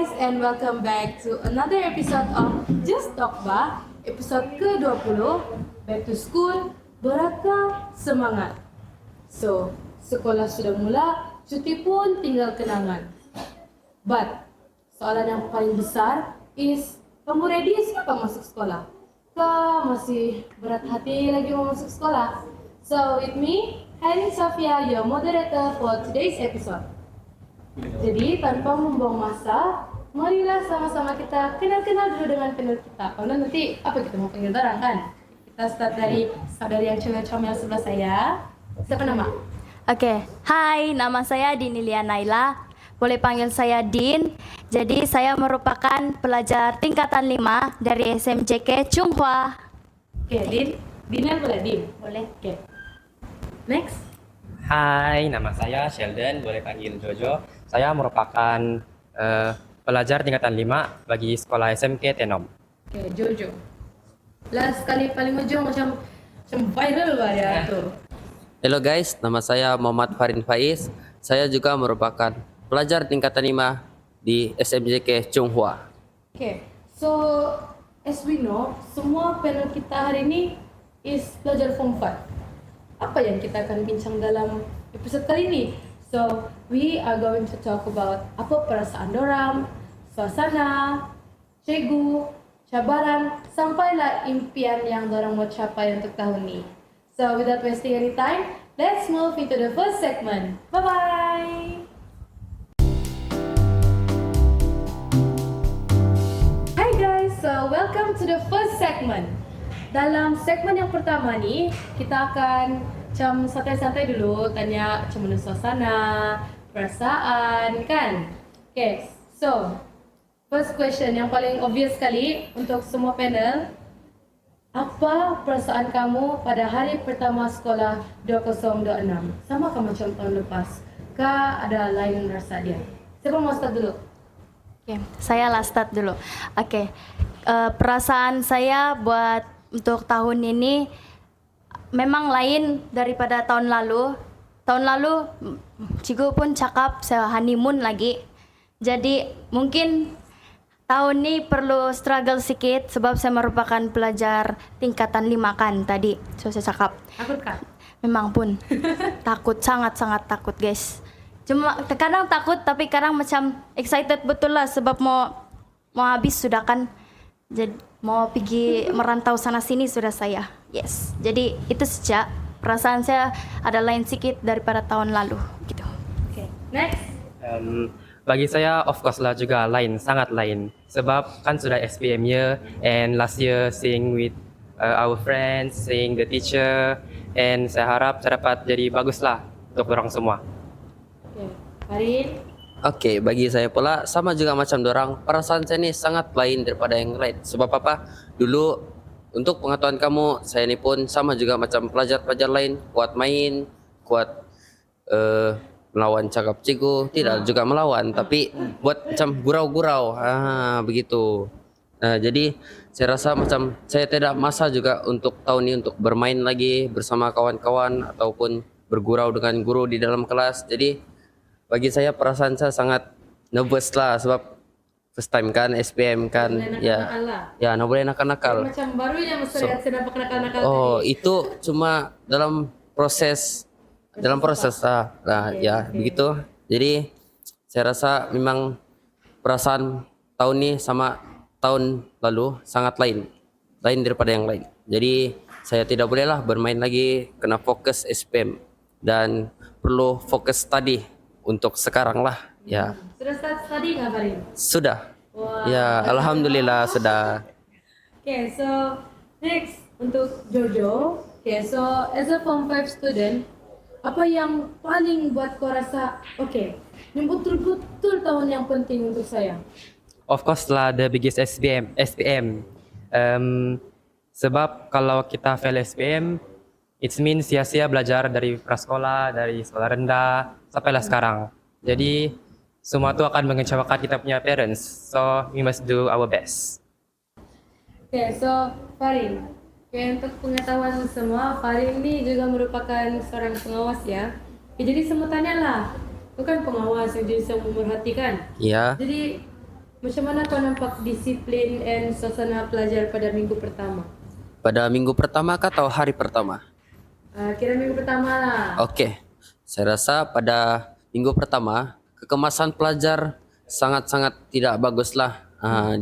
and welcome back to another episode of Just Talk Ba, episode ke-20, Back to School, Beraka Semangat. So, sekolah sudah mula, cuti pun tinggal kenangan. But, soalan yang paling besar is, kamu ready siapa masuk sekolah? Kau masih berat hati lagi mau masuk sekolah? So, with me, Hailin Sofia, your moderator for today's episode. Jadi tanpa membuang masa, marilah sama-sama kita kenal-kenal dulu dengan panel kita. Karena nanti apa kita mau panggil orang kan? Kita start dari saudari yang cewek comel sebelah saya. Siapa nama? Oke, hai, nama saya Dinilia Naila. Boleh panggil saya Din. Jadi saya merupakan pelajar tingkatan 5 dari SMJK Chunghua. Oke, Din. Dinnya boleh, Din? Boleh. Oke. Next. Hai, nama saya Sheldon, boleh panggil Jojo. Saya merupakan pelajar tingkatan 5 bagi sekolah SMK Tenom. Oke, Jojo. Last kali paling ujung macam viral lah ya tuh. Halo guys, nama saya Muhammad Farin Faiz. Saya juga merupakan pelajar tingkatan 5 di SMJK Chunghua. Oke, so as we know, semua panel kita hari ini is pelajar Form 5. Apa yang kita akan bincang dalam episode kali ini? So, we are going to talk about apa perasaan dorang, suasana, cikgu, cabaran, sampailah impian yang dorang mau capai untuk tahun ini. So, without wasting any time, let's move into the first segment. Bye-bye! Hi guys, so welcome to the first segment. Dalam segmen yang pertama nih, kita akan macam santai-santai dulu, tanya macam mana suasana, perasaan, kan? Okay, so first question yang paling obvious sekali untuk semua panel. Apa perasaan kamu pada hari pertama sekolah 2026? Sama kan macam tahun lepas? Kah ada lain rasa dia? Siapa mau start dulu? Oke, saya lah start dulu. Oke, perasaan saya buat untuk tahun ini memang lain daripada tahun lalu. Tahun lalu, cikgu pun cakap saya honeymoon lagi. Jadi mungkin tahun ini perlu struggle sedikit sebab saya merupakan pelajar tingkatan 5 kan tadi. So saya cakap. Takut kan? Memang pun takut, sangat-sangat takut guys. Cuma kadang takut tapi kadang macam excited betul lah sebab mau habis sudah kan. Jadi mau pergi merantau sana sini sudah saya. Yes. Jadi itu saja. Perasaan saya ada lain sedikit daripada tahun lalu gitu. Okay. Next. Bagi saya, of course lah juga lain, sangat lain. Sebab kan sudah SPM year and last year seeing with our friends, seeing the teacher, and saya harap saya dapat jadi bagus lah untuk orang semua. Okay. Farin. Oke, bagi saya pula sama juga macam dorang. Perasaan saya ini sangat lain daripada yang lain. Sebab apa? Dulu untuk pengetahuan kamu, saya ini pun sama juga macam pelajar-pelajar lain, kuat main, kuat melawan cakap cikgu, tidak juga melawan, tapi buat macam gurau-gurau, begitu. Nah, jadi saya rasa macam saya tidak masa juga untuk tahun ini untuk bermain lagi bersama kawan-kawan ataupun bergurau dengan guru di dalam kelas. Jadi bagi saya perasaan saya sangat nervous lah sebab first time kan SPM kan, ya nggak boleh nakal-nakal. Macam baru yang mesti nampak nakal-nakal. Oh, tadi. itu cuma dalam proses ya begitu. Jadi saya rasa memang perasaan tahun ini sama tahun lalu sangat lain daripada yang lain. Jadi saya tidak bolehlah bermain lagi, kena fokus SPM dan perlu fokus study untuk sekarang lah ya. Sudah start study nggak Farin? Sudah. Wow. Ya, alhamdulillah sudah. Okay, so next untuk Jojo. Okay, so as a Form 5 student, apa yang paling buat kau rasa, okay, ini betul-betul tahun yang penting untuk saya? Of course lah the biggest SPM. Sebab kalau kita fail SPM, it means sia-sia belajar dari prasekolah, dari sekolah rendah, sampailah sekarang. Jadi semua itu akan mengecewakan kita punya parents. So we must do our best. Okay, so Farin, okay, untuk pengetahuan semua, Farin ini juga merupakan seorang pengawas ya. Jadi semua tanya lah, itu kan pengawas yang jadi semua memerhatikan. Ya. Jadi Macam mana kau nampak disiplin dan suasana pelajar pada minggu pertama? Pada minggu pertama kah atau hari pertama? Kira minggu pertama lah. Oke, saya rasa pada minggu pertama kekemasan pelajar sangat-sangat tidak baguslah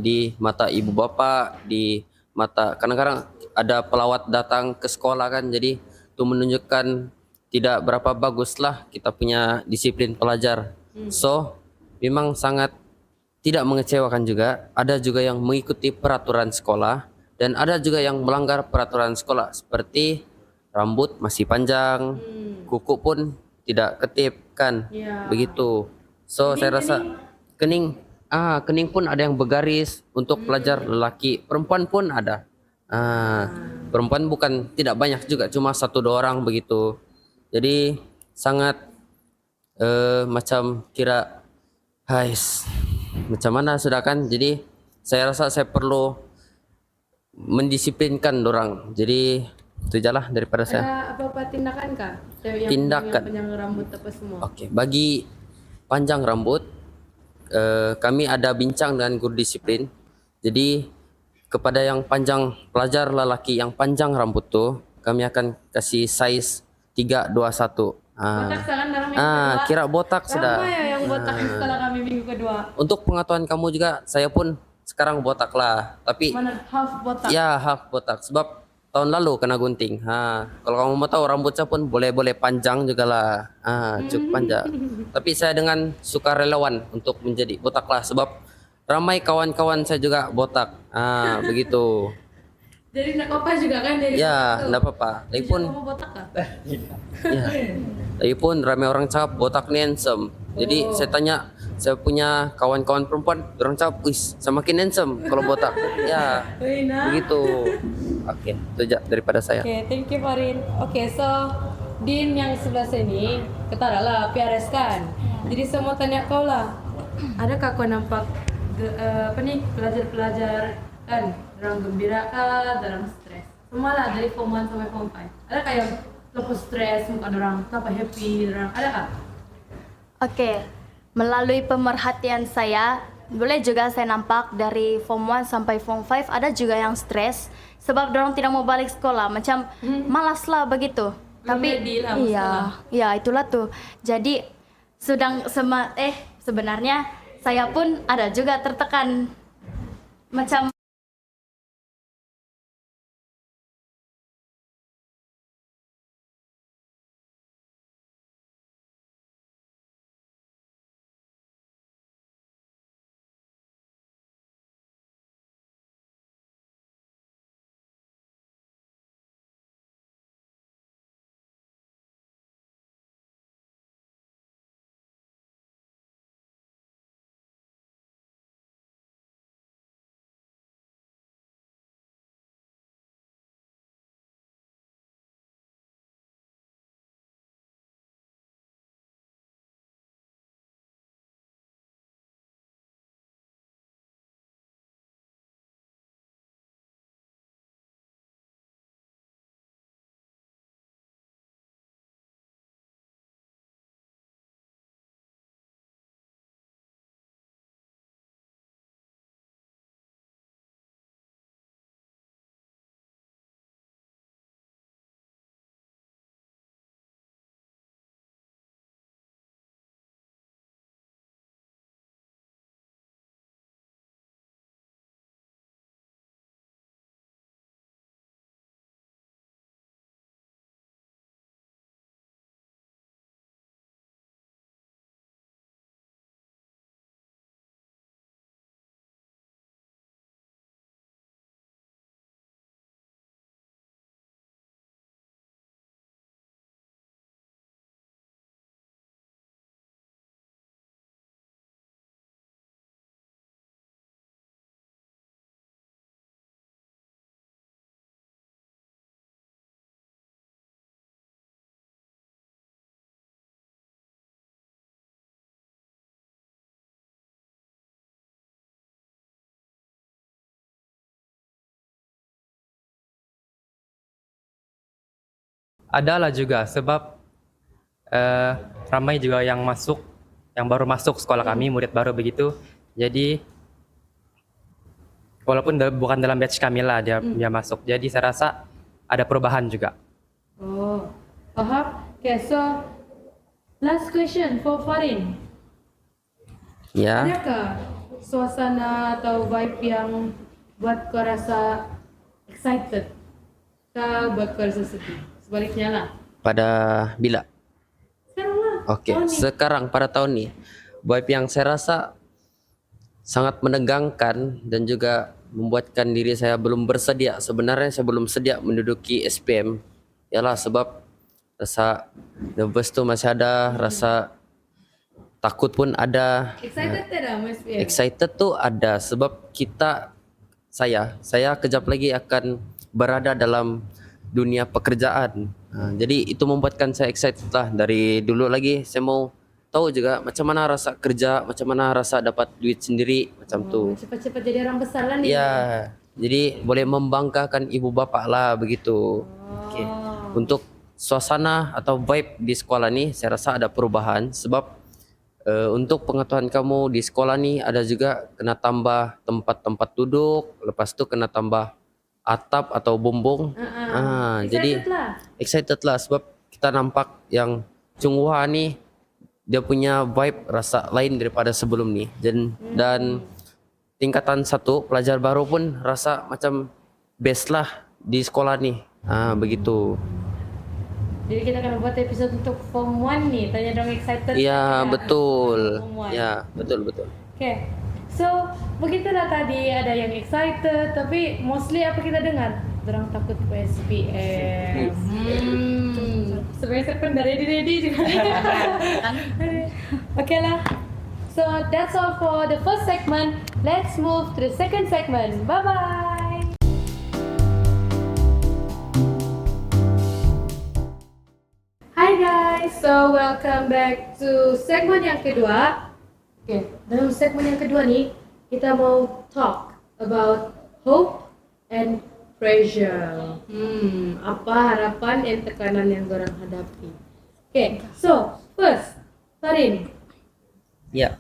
di mata ibu bapak, di mata kadang-kadang ada pelawat datang ke sekolah kan, jadi itu menunjukkan tidak berapa baguslah kita punya disiplin pelajar. So, memang sangat tidak mengecewakan juga. Ada juga yang mengikuti peraturan sekolah dan ada juga yang melanggar peraturan sekolah seperti rambut masih panjang, kuku pun tidak ketip kan, Ya. begitu. So saya rasa kening kening pun ada yang bergaris untuk pelajar lelaki, perempuan pun ada. Perempuan bukan tidak banyak juga, cuma 1-2 orang begitu. Jadi sangat macam kira hais macam mana sudah kan. Jadi saya rasa saya perlu mendisiplinkan dorang. Jadi itu aja lah daripada saya. Ada apa-apa tindakan kah? Cewek yang Tindakan. panjang rambut apa semua? Oke, bagi panjang rambut kami ada bincang dengan guru disiplin. Jadi kepada yang panjang pelajar lelaki yang panjang rambut tuh kami akan kasih size 321. Botak sekarang dalam minggu kedua. Kira botak sudah. Ramai ya yang botak setelah kami minggu kedua. Untuk pengetahuan kamu juga, saya pun sekarang botak lah. Tapi Mana half botak? ya half botak sebab tahun lalu kena gunting. Kalau kamu mau tahu rambut saya pun boleh panjang juga lah. Cukup panjang. Tapi saya dengan sukarelawan untuk menjadi botak lah sebab ramai kawan-kawan saya juga botak. Begitu. Jadi nak apa juga kan dari Ya, botak tuh? enggak apa-apa. Lagipun Kamu botak kah? ya. Lagipun ramai orang cakap botak ni handsome. Jadi saya tanya, saya punya kawan-kawan perempuan, orang cakap, "Wis, semakin handsome kalau botak." Ya. Nah. Begitu. Oke, itu aja daripada saya. Oke, thank you Farin. Oke, so Din yang sebelah sini, ketara lah PRS kan. Jadi saya mau tanya kau lah, adakah kau nampak pelajar-pelajar kan, orang gembira kah, dalam stres? Semua lah dari form 1 sampai form 5. Adakah yang lepas stres, muka orang apa happy, orang adakah? Oke, melalui pemerhatian saya, boleh juga saya nampak dari form 1 sampai form 5 ada juga yang stres sebab dorang tidak mau balik sekolah, macam malas lah begitu. Belum Tapi ready lah mau sekolah. iya, itulah tuh. Jadi sebenarnya saya pun ada juga tertekan macam Adalah juga sebab ramai juga yang baru masuk sekolah kami, murid baru begitu. Jadi walaupun bukan dalam batch kami lah dia masuk. Jadi saya rasa ada perubahan juga. Oh, paham. Okay, so last question for Farin. Ya. Adakah suasana atau vibe yang buat kau rasa excited? Kau buat kau rasa sedih? Sebaliknya lah. Pada bila? Sekarang lah. Oke, Tahun ni. sekarang pada tahun ini vibe yang saya rasa sangat menegangkan dan juga membuatkan diri saya belum bersedia. Sebenarnya saya belum sedia menduduki SPM. Yalah sebab rasa nervous tu masih ada, rasa takut pun ada. Excited tak dah Mas SPM? Excited tu ada sebab saya kejap lagi akan berada dalam dunia pekerjaan. Jadi itu membuatkan saya excited lah. Dari dulu lagi saya mau tahu juga macam mana rasa kerja, macam mana rasa dapat duit sendiri macam tu. Cepat-cepat jadi orang besar lah ni. Ya, jadi boleh membanggakan ibu bapa lah begitu. Okey. Untuk suasana atau vibe di sekolah ni saya rasa ada perubahan sebab untuk pengetahuan kamu di sekolah ni ada juga kena tambah tempat-tempat duduk, lepas tu kena tambah atap atau bumbung. Jadi excited lah sebab kita nampak yang Chunghua ni dia punya vibe rasa lain daripada sebelum ni dan tingkatan 1 pelajar baru pun rasa macam best lah di sekolah ni. Begitu. Jadi kita akan buat episod untuk Form 1 ni. Tanya dong excited. Ya, tak? betul. Form 1. Ya, betul. Okay. So, begitulah tadi ada yang excited tapi mostly apa kita dengar? Orang takut ke SPM. Sebenarnya saya pun dah ready juga. Okay lah. So, that's all for the first segment. Let's move to the second segment. Bye-bye. Hi guys, so welcome back to segmen yang kedua. Okay, dalam segmen yang kedua ni kita mau talk about hope and pressure. Apa harapan dan tekanan yang orang hadapi? Okay, so first, Farin, Ya,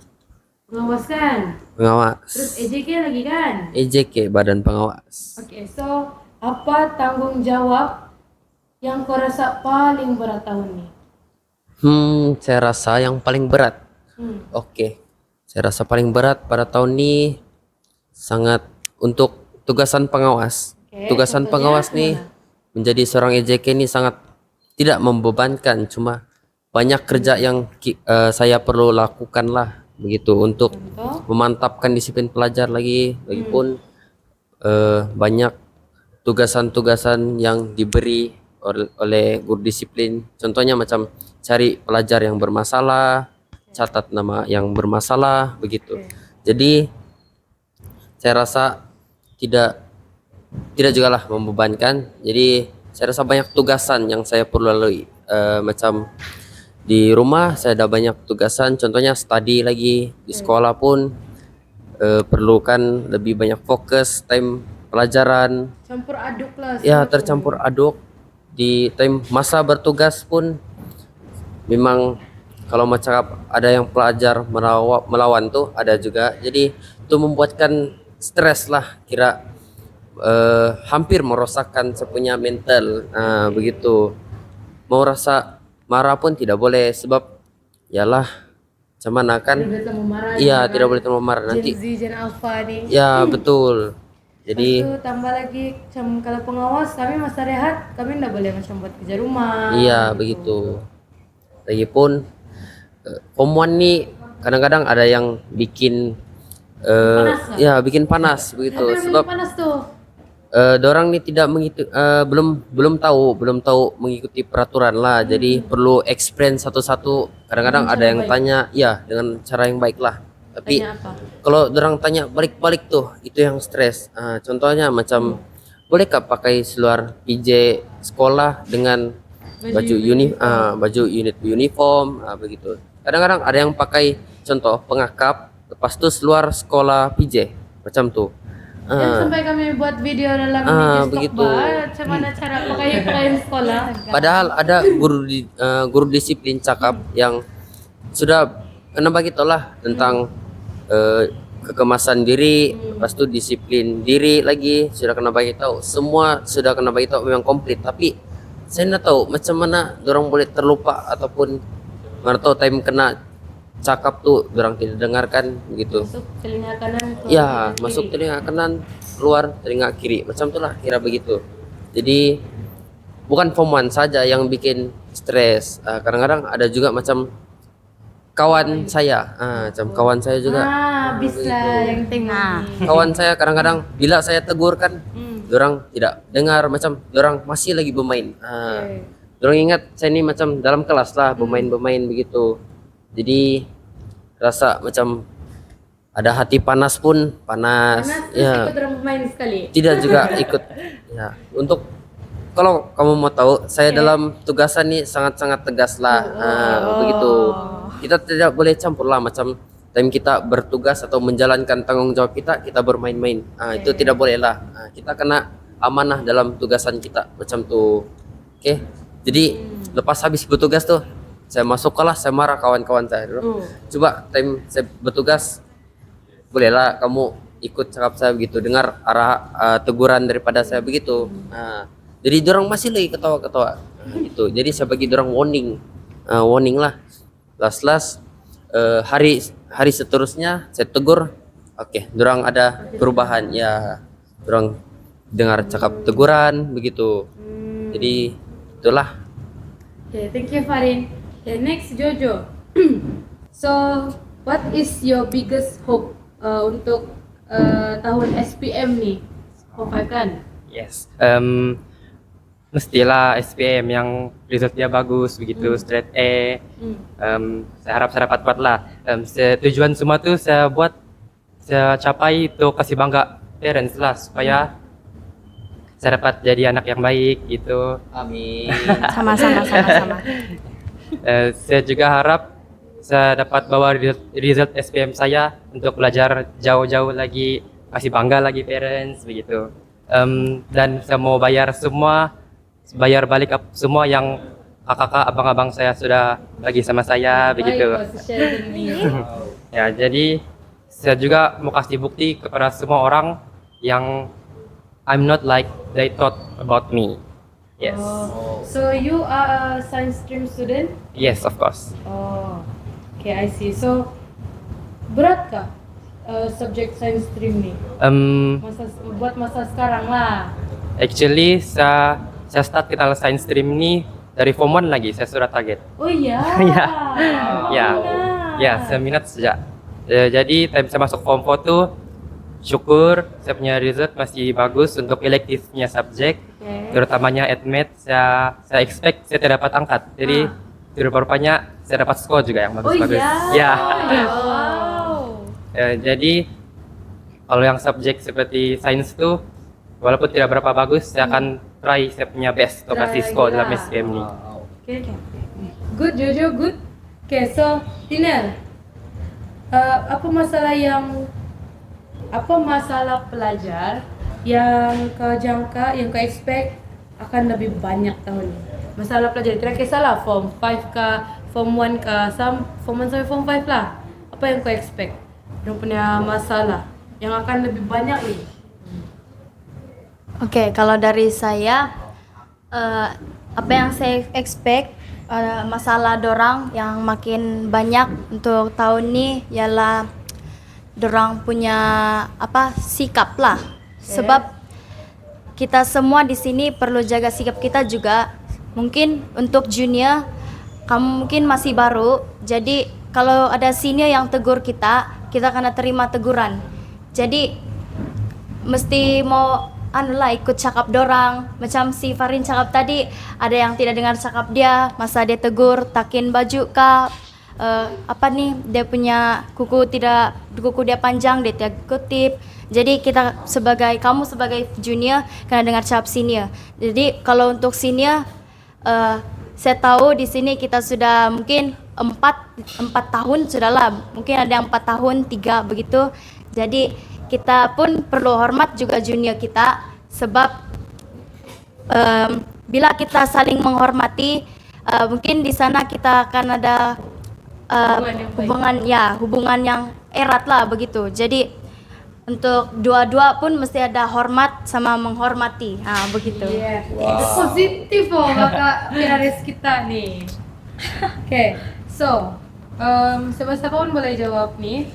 pengawas kan? pengawas. Terus EJK lagi kan? EJK Badan Pengawas. Okay, so apa tanggung jawab yang kau rasa paling berat tahun ni? Saya rasa yang paling berat. Oke. Saya rasa paling berat pada tahun ini sangat untuk tugasan pengawas. Oke, Tugasan contohnya pengawas nih gimana? menjadi seorang EJK ini sangat tidak membebankan, cuma banyak kerja yang saya perlu lakukan lah begitu untuk Contoh? memantapkan disiplin pelajar lagi. Lagipun banyak tugasan-tugasan yang diberi oleh guru disiplin. Contohnya macam cari pelajar yang bermasalah, catat nama yang bermasalah begitu. Jadi saya rasa tidak juga lah membebankan. Jadi saya rasa banyak tugasan yang saya perlu lalui. Macam di rumah saya ada banyak tugasan, contohnya study lagi. Di sekolah pun perlukan lebih banyak fokus time pelajaran. Campur aduk lah. Ya, semua tercampur aduk. Di time masa bertugas pun memang kalau macam ada yang pelajar melawan tuh ada juga. Jadi itu membuatkan stres lah, kira hampir merosakkan sepunya mental. Begitu. Mau rasa marah pun tidak boleh sebab yalah macam mana kan. Tidak boleh terlalu marah. Iya, jangan tidak boleh terlalu marah nanti. Gen Z, Gen Alpha ni. Ya, betul. Jadi Lepas tu tambah lagi macam kalau pengawas kami masa rehat kami tidak boleh macam buat kerja rumah. iya begitu. Lagipun Form 1 nih kadang-kadang ada yang bikin Panas lah. ya bikin panas begitu Tapi yang sebab paling panas tuh. dorang nih tidak mengikuti belum tahu mengikuti peraturan lah. Jadi perlu explain satu-satu. Kadang-kadang Dengan ada cara yang baik. tanya ya dengan cara yang baik lah. Tapi Tanya apa? kalau dorang tanya balik-balik tuh itu yang stres. Contohnya macam bolehkah pakai seluar PJ sekolah dengan baju unit uniform begitu. Kadang-kadang ada yang pakai contoh pengakap lepas tu seluar sekolah PJ macam tuh. Dan sampai kami buat video dalam begitu. macam mana cara pakaian sekolah. Padahal ada guru disiplin cakap yang sudah kena bagi tahu lah tentang kekemasan diri, lepas itu disiplin diri lagi sudah kena bagi tahu, semua sudah kena bagi tahu memang komplit. Tapi saya nggak tahu macam mana orang boleh terlupa ataupun mana tahu time kena cakap tuh orang tidak dengarkan begitu. Masuk telinga kanan ke Ya, kiri. masuk telinga kanan, keluar telinga kiri. Macam itulah kira begitu. Jadi bukan form 1 saja yang bikin stres. Kadang-kadang ada juga macam kawan saya. Macam kawan saya juga. Bisa yang tengah. Kawan saya kadang-kadang bila saya tegur kan, orang tidak dengar, macam orang masih lagi bermain. Orang ingat saya ini macam dalam kelas lah bermain-bermain begitu. Jadi rasa macam ada hati panas pun panas. Karena terus Ya. ikut orang pemain sekali. Tidak juga ikut. Ya, untuk kalau kamu mau tahu, saya dalam tugasan ini sangat-sangat tegas lah. Begitu. Kita tidak boleh campur lah macam time kita bertugas atau menjalankan tanggung jawab kita bermain-main. Itu tidak boleh lah. Kita kena amanah dalam tugasan kita macam tuh. Oke. Jadi lepas habis bertugas tuh, saya masuk kelas, saya marah kawan-kawan saya dulu. Coba time saya bertugas, bolehlah kamu ikut cakap saya begitu, dengar arah teguran daripada saya begitu. Jadi dorang masih lagi ketawa-ketawa gitu. Jadi saya bagi dorang warning lah. Last hari seterusnya saya tegur. Oke, dorang ada perubahan ya. Dorang dengar cakap teguran begitu. Jadi itulah. Okay, thank you Farin. Okay, next Jojo. So, what is your biggest hope untuk tahun SPM nih? Form 5 kan? Yes. Mestilah SPM yang resultnya bagus begitu, straight A. Saya harap saya dapat buat lah. Tujuan semua tuh saya buat, saya capai untuk kasih bangga parents lah, supaya saya dapat jadi anak yang baik gitu. Amin. Sama-sama. Saya juga harap saya dapat bawa result SPM saya untuk belajar jauh-jauh lagi, kasih bangga lagi parents begitu. Dan saya mau bayar balik semua yang kakak-kakak, abang-abang saya sudah bagi sama saya begitu. Baik, Pak, share dengan me. Ya, jadi saya juga mau kasih bukti kepada semua orang yang I'm not like they thought about me. Yes. So you are a science stream student? Yes, of course. Oh, okay, I see. So berat kah subjek science stream nih? Buat masa sekarang lah. Actually, saya start kenal science stream ini dari form 1 lagi, saya sudah target. Oh iya. Ya. Oh, Ya. minat. Ya, saya minat sejak. Jadi time saya masuk form 4 tuh syukur saya punya result masih bagus untuk elektifnya subjek, terutamanya admit. Saya expect saya tidak dapat angkat. Jadi rupanya saya dapat skor juga yang bagus-bagus. Oh iya. Ya. Wow. Jadi kalau yang subjek seperti sains tuh walaupun tidak berapa bagus, saya akan try saya punya best untuk kasih skor dalam SPM ini. Okay. Good Jojo, good. Okay, so Tinel, apa masalah pelajar yang kau jangka, yang kau expect akan lebih banyak tahun ini? Masalah pelajar, tidak kisahlah form 5 kah, form 1 kah, form 1 sampai form 5 lah. Apa yang kau expect? Yang punya masalah yang akan lebih banyak nih. Oke, kalau dari saya, apa yang saya expect, masalah dorang yang makin banyak untuk tahun ini ialah dorang punya sikap lah. Sebab kita semua di sini perlu jaga sikap kita juga. Mungkin untuk junior, kamu mungkin masih baru, jadi kalau ada senior yang tegur kita kena terima teguran. Jadi mesti mau ikut cakap dorang. Macam si Farin cakap tadi, ada yang tidak dengar cakap dia, masa dia tegur takin baju kah, dia punya kuku dia panjang, dia tidak kutip. Jadi kamu sebagai junior kena dengar cakap senior. Jadi kalau untuk senior, saya tahu di sini kita sudah mungkin 4 tahun sudahlah, mungkin ada yang 4 tahun 3 begitu. Jadi kita pun perlu hormat juga junior kita, sebab bila kita saling menghormati, mungkin di sana kita akan ada hubungan yang erat lah begitu. Jadi untuk dua-dua pun mesti ada hormat sama menghormati. Begitu. Iya. Positif loh kakak Pinaris kita nih. Oke, so siapa-siapa pun boleh jawab nih.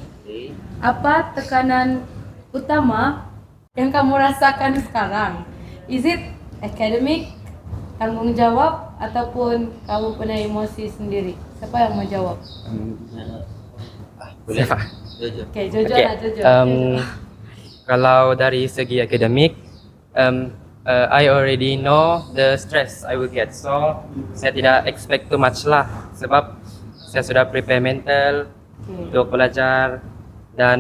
Apa tekanan utama yang kamu rasakan sekarang? Is it academic, tanggung jawab, ataupun kamu punya emosi sendiri? Siapa yang mau jawab? Siapa? Oke, Jojo Oke, lah, Jojo. kalau dari segi akademik, I already know the stress I will get, so saya tidak expect too much lah, sebab saya sudah prepare mental untuk belajar, dan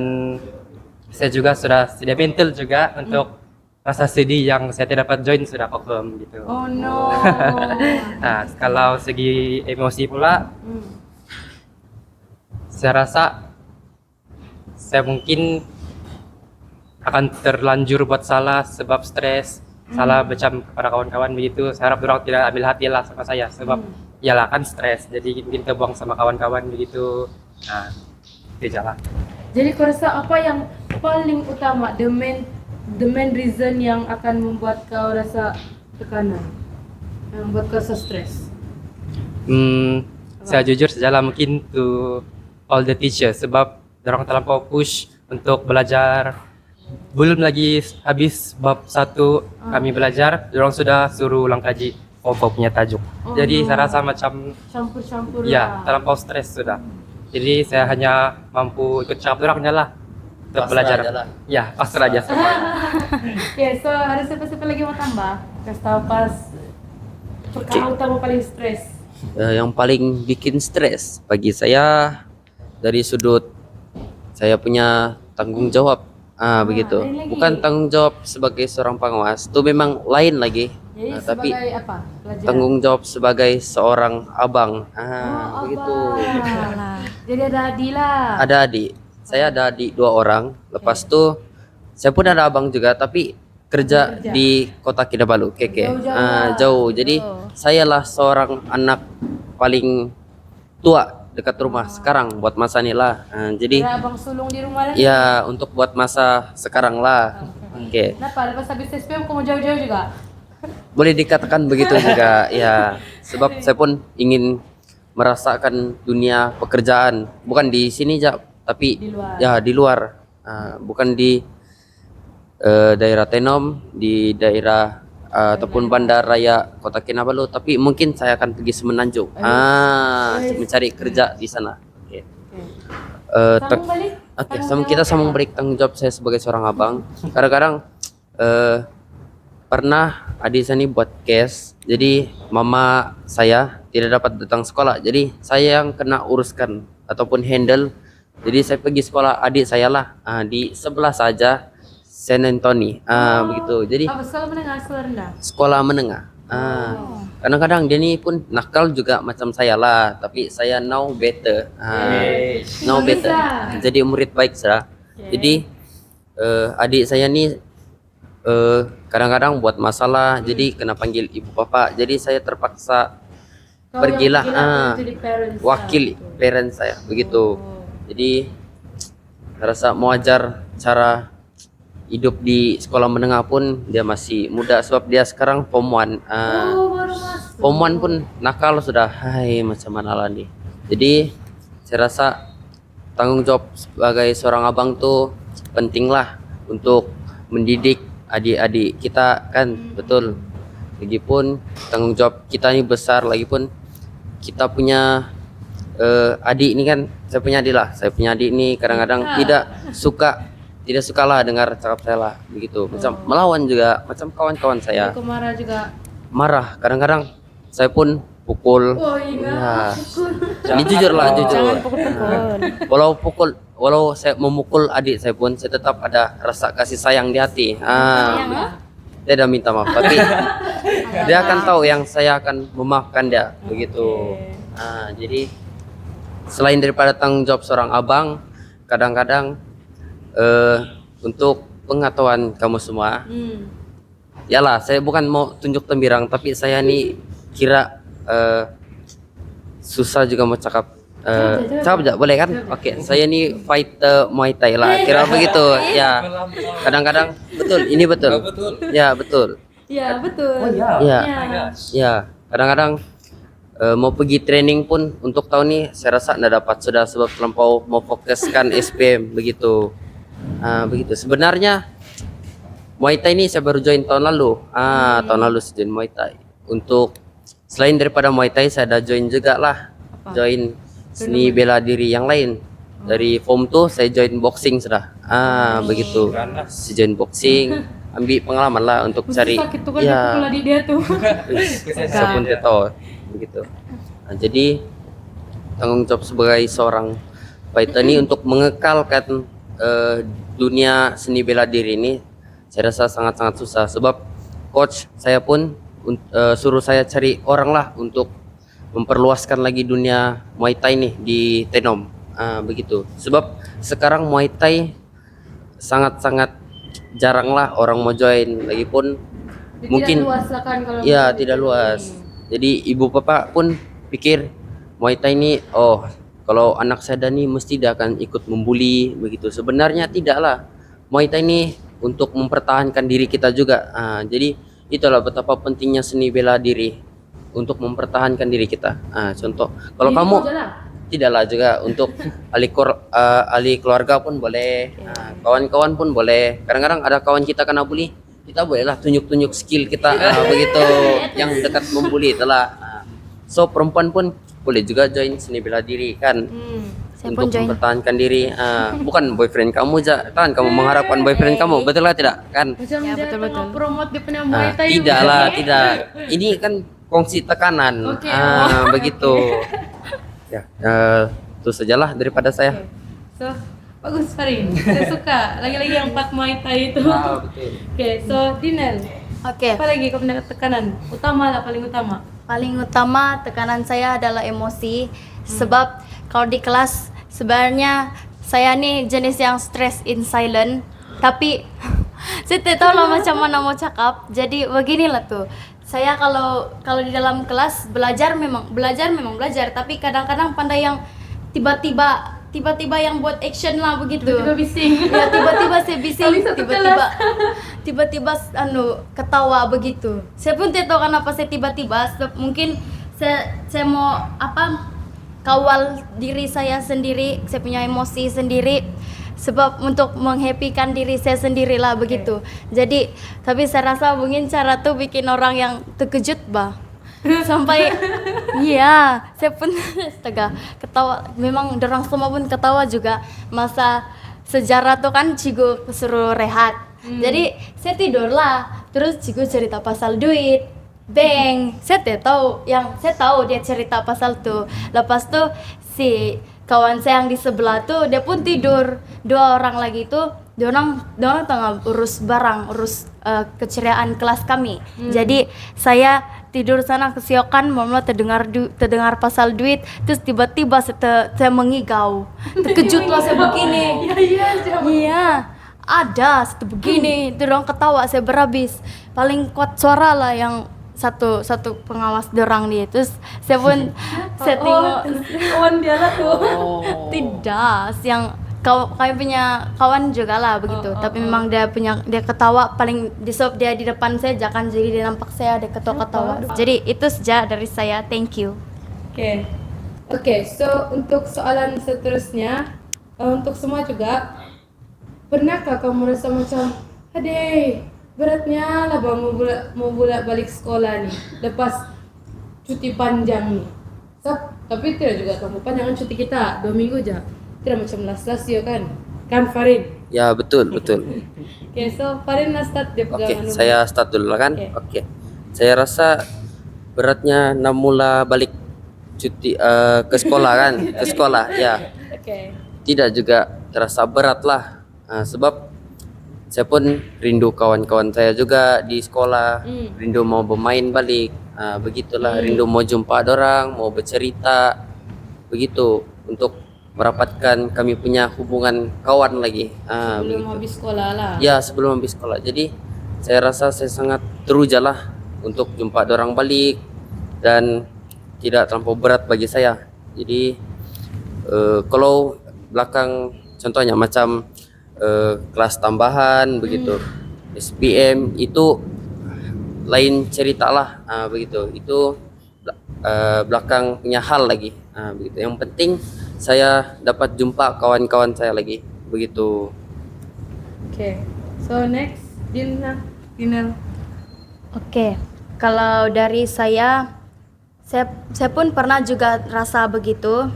saya juga sudah sedia mental juga untuk rasa sedih yang saya tidak dapat join sudah confirm gitu. Oh no. Nah, kalau segi emosi pula, saya rasa saya mungkin akan terlanjur buat salah sebab stres, salah macam kepada kawan-kawan begitu. Saya harap orang tidak ambil hati lah sama saya, sebab yalah kan stres, jadi mungkin terbuang sama kawan-kawan begitu. Nah, itu aja lah. Jadi kau rasa apa yang paling utama, the main reason yang akan membuat kau rasa tekanan, yang membuat kau rasa stres? Saya jujur sajalah mungkin to all the teachers, sebab orang terlampau push untuk belajar. Belum lagi habis bab 1 kami belajar, orang sudah suruh ulang kaji form punya tajuk. Jadi saya rasa macam Campur-campur ya lah. terlampau stres sudah. Jadi saya hanya mampu ikut cakap orangnya lah untuk Pasrah belajar. aja lah. Ya, pasrah aja semua. Okay, so ada siapa-siapa lagi mau tambah? Kasih tahu pas perkara utama paling stres. Yang paling bikin stres bagi saya dari sudut saya punya tanggung jawab. Begitu. lain lagi. Bukan tanggung jawab sebagai seorang pengawas, itu memang lain lagi. Jadi Tapi sebagai apa? Pelajar. tanggung jawab sebagai seorang abang. Begitu. Abang. Jadi ada Adi lah. Ada adik. Saya ada adik 2 orang. Lepas tuh saya pun ada abang juga, tapi kerja di Kota Kinabalu, Keke. Jauh-jauh Jauh. Jadi sayalah seorang anak paling tua dekat rumah sekarang buat masa ini lah. Jadi Ada abang sulung di rumah lagi. ya untuk buat masa sekarang lah. Oke. Kenapa? Lepas habis SPM kamu jauh-jauh juga? Boleh dikatakan begitu juga ya. Sebab saya pun ingin merasakan dunia pekerjaan, bukan di sini aja, tapi Di luar. ya di luar. Bukan di daerah Tenom, di daerah ataupun Bandar Raya Kota Kinabalu, tapi mungkin saya akan pergi Semenanjung. Mencari kerja di sana. Oke. Sambung balik. Oke, kita sambung balik tanggung jawab saya sebagai seorang abang. Kadang-kadang pernah adik saya ini buat case, jadi mama saya tidak dapat datang sekolah, jadi saya yang kena uruskan ataupun handle. Jadi saya pergi sekolah adik saya lah, di sebelah saja, Saint Anthony, begitu. Jadi Apa sekolah menengah, sekolah rendah? sekolah menengah. Kadang-kadang dia ni pun nakal juga macam saya lah, tapi saya now better. Now better. Jadi murid baik saya. Jadi adik saya ni kadang-kadang buat masalah, jadi kena panggil ibu bapak. Jadi saya terpaksa Kau pergilah yang jadi parents wakil lah. parents saya begitu. Jadi rasa mau ajar cara hidup di sekolah menengah pun dia masih muda, sebab dia sekarang form 1. Baru masuk. Form 1 pun nakal sudah. Hai, macam mana lah nih. Jadi saya rasa tanggung jawab sebagai seorang abang tuh penting lah untuk mendidik adik-adik kita kan, betul. Lagipun tanggung jawab kita ini besar, lagipun kita punya adik ini kan, saya punya adik lah. Saya punya adik ini kadang-kadang tidak suka lah dengar cakap saya lah begitu. Macam melawan juga, macam kawan-kawan saya. Aku marah juga. Marah, kadang-kadang saya pun pukul. Oh iya. Ya. Ini jujur lah, jujur. Pukul-pukul. Walau saya memukul adik saya pun, saya tetap ada rasa kasih sayang di hati. Dia dah minta maaf, tapi dia akan tahu yang saya akan memaafkan dia begitu. Jadi selain daripada tanggung jawab seorang abang, kadang-kadang untuk pengetahuan kamu semua, yalah saya bukan mau tunjuk tembirang, tapi saya nih kira susah juga mau cakap Coba. Coba boleh kan? Oke, saya nih fighter Muay Thai lah, kira begitu. Ya, kadang-kadang betul, ini betul. Ya betul. Ya betul. ya. Ya, Ya. ya. Kadang-kadang mau pergi training pun untuk tahun ini saya rasa nggak dapat sudah sebab terlampau mau fokuskan SPM begitu. Begitu. Sebenarnya Muay Thai ini saya baru join tahun lalu. Tahun lalu saya join Muay Thai. Untuk selain daripada Muay Thai saya ada join juga lah. Join seni bela diri yang lain. Dari form tuh saya join boxing sudah. Begitu. Saya join boxing, ambil pengalaman lah untuk cari Sakit tuh kan dia pukul adik dia tuh. saya pun tidak tahu begitu. Jadi tanggung jawab sebagai seorang fighter ini untuk mengekalkan dunia seni bela diri ini saya rasa sangat-sangat susah sebab coach saya pun suruh saya cari orang lah untuk memperluaskan lagi dunia Muay Thai nih di Tenom. Begitu. Sebab sekarang Muay Thai sangat-sangat jarang lah orang mau join, lagipun mungkin tidak luas lah kan kalau ya mau tidak di- luas. Jadi ibu bapak pun pikir Muay Thai ini kalau anak saya nih mesti dia akan ikut membuli begitu. Sebenarnya tidak lah. Muay Thai ini untuk mempertahankan diri kita juga. Jadi itulah betapa pentingnya seni bela diri untuk mempertahankan diri kita. Contoh, kalau Ini kamu aja lah. tidaklah juga untuk ahli keluarga pun boleh, kawan-kawan pun boleh. Kadang-kadang ada kawan kita kena bully, kita bolehlah tunjuk-tunjuk skill kita begitu yang dekat membuli itulah. So perempuan pun boleh juga join seni bela diri kan Saya pun untuk join. mempertahankan diri. Bukan boyfriend kamu kan kamu mengharapkan boyfriend kamu, betul lah tidak kan? Macam Ya, dia betul-betul. tengah promote dia punya Muay Thai. Tidak lah, tidak. Ini kan kongsi tekanan. Oke. Begitu. Ya, itu sajalah daripada saya. So, bagus Farin. Saya suka. Lagi-lagi yang part Muay Thai itu. Betul. Oke, so Dinel. Oke. Apa lagi kau punya tekanan? Utama lah, paling utama. Paling utama tekanan saya adalah emosi. Sebab kalau di kelas sebenarnya saya nih jenis yang stress in silent. Tapi saya tidak tahu lah macam mana mau cakap. Jadi beginilah tuh. Saya kalau di dalam kelas belajar memang belajar, tapi kadang-kadang pandai yang tiba-tiba yang buat action lah begitu. Tiba-tiba bising. Ya tiba-tiba saya bising, Kami satu tiba-tiba ketawa begitu. Saya pun tidak tahu kenapa saya tiba-tiba, sebab mungkin saya mau kawal diri saya sendiri, saya punya emosi sendiri, sebab untuk menghappykan diri saya sendirilah begitu. Jadi tapi saya rasa mungkin cara tuh bikin orang yang terkejut sampai iya saya pun astaga ketawa, memang dorang semua pun ketawa juga. Masa sejarah tuh kan cigu suruh rehat, jadi saya tidur lah, terus cigu cerita pasal duit bank. Saya tahu dia cerita pasal tuh. Lepas tuh si kawan saya yang di sebelah tuh dia pun tidur, 2 orang lagi tuh dia orang tengah urus barang, urus keceriaan kelas kami. Jadi saya tidur sana kesiokan, mama terdengar pasal duit, terus tiba-tiba saya mengigau, terkejut lah saya begini. Iya, ada satu begini, itu orang ketawa, saya berhabis. Paling kuat suara lah yang satu pengawas dorang dia. Terus saya pun saya tengok kawan dia lah tuh. tidak, yang kami punya kawan juga lah begitu. Tapi memang dia ketawa paling dia di depan saya, jangan jadi dia nampak saya ada ketawa-ketawa. Jadi itu saja dari saya. Thank you. Oke, so untuk soalan seterusnya, untuk semua juga, pernahkah kamu merasa macam, adeh, beratnya lah bang mau balik sekolah nih, lepas cuti panjang nih. So, tapi tidak juga kamu panjangan cuti kita 2 minggu aja, tidak macam last ya kan Farin? Ya betul. Oke, so Farin lah start dia Oke, pegang anu. saya start dulu lah kan. Oke. Oke. Saya rasa beratnya mula balik cuti ke sekolah kan, ke sekolah ya. Oke. Tidak juga terasa berat lah. Sebab saya pun rindu kawan-kawan saya juga di sekolah, rindu mau bermain balik, begitulah, rindu mau jumpa orang, mau bercerita, begitu untuk merapatkan kami punya hubungan kawan lagi. Belum Begitu. habis sekolah lah. Ya sebelum habis sekolah. Jadi saya rasa saya sangat teruja lah untuk jumpa orang balik dan tidak terlampau berat bagi saya. Jadi Kalau belakang contohnya macam kelas tambahan begitu, SPM itu lain cerita lah, begitu. Itu belakang punya hal lagi, begitu. Yang penting saya dapat jumpa kawan-kawan saya lagi, begitu. Okay. So next, Dinel. Oke, kalau dari saya pun pernah juga rasa begitu.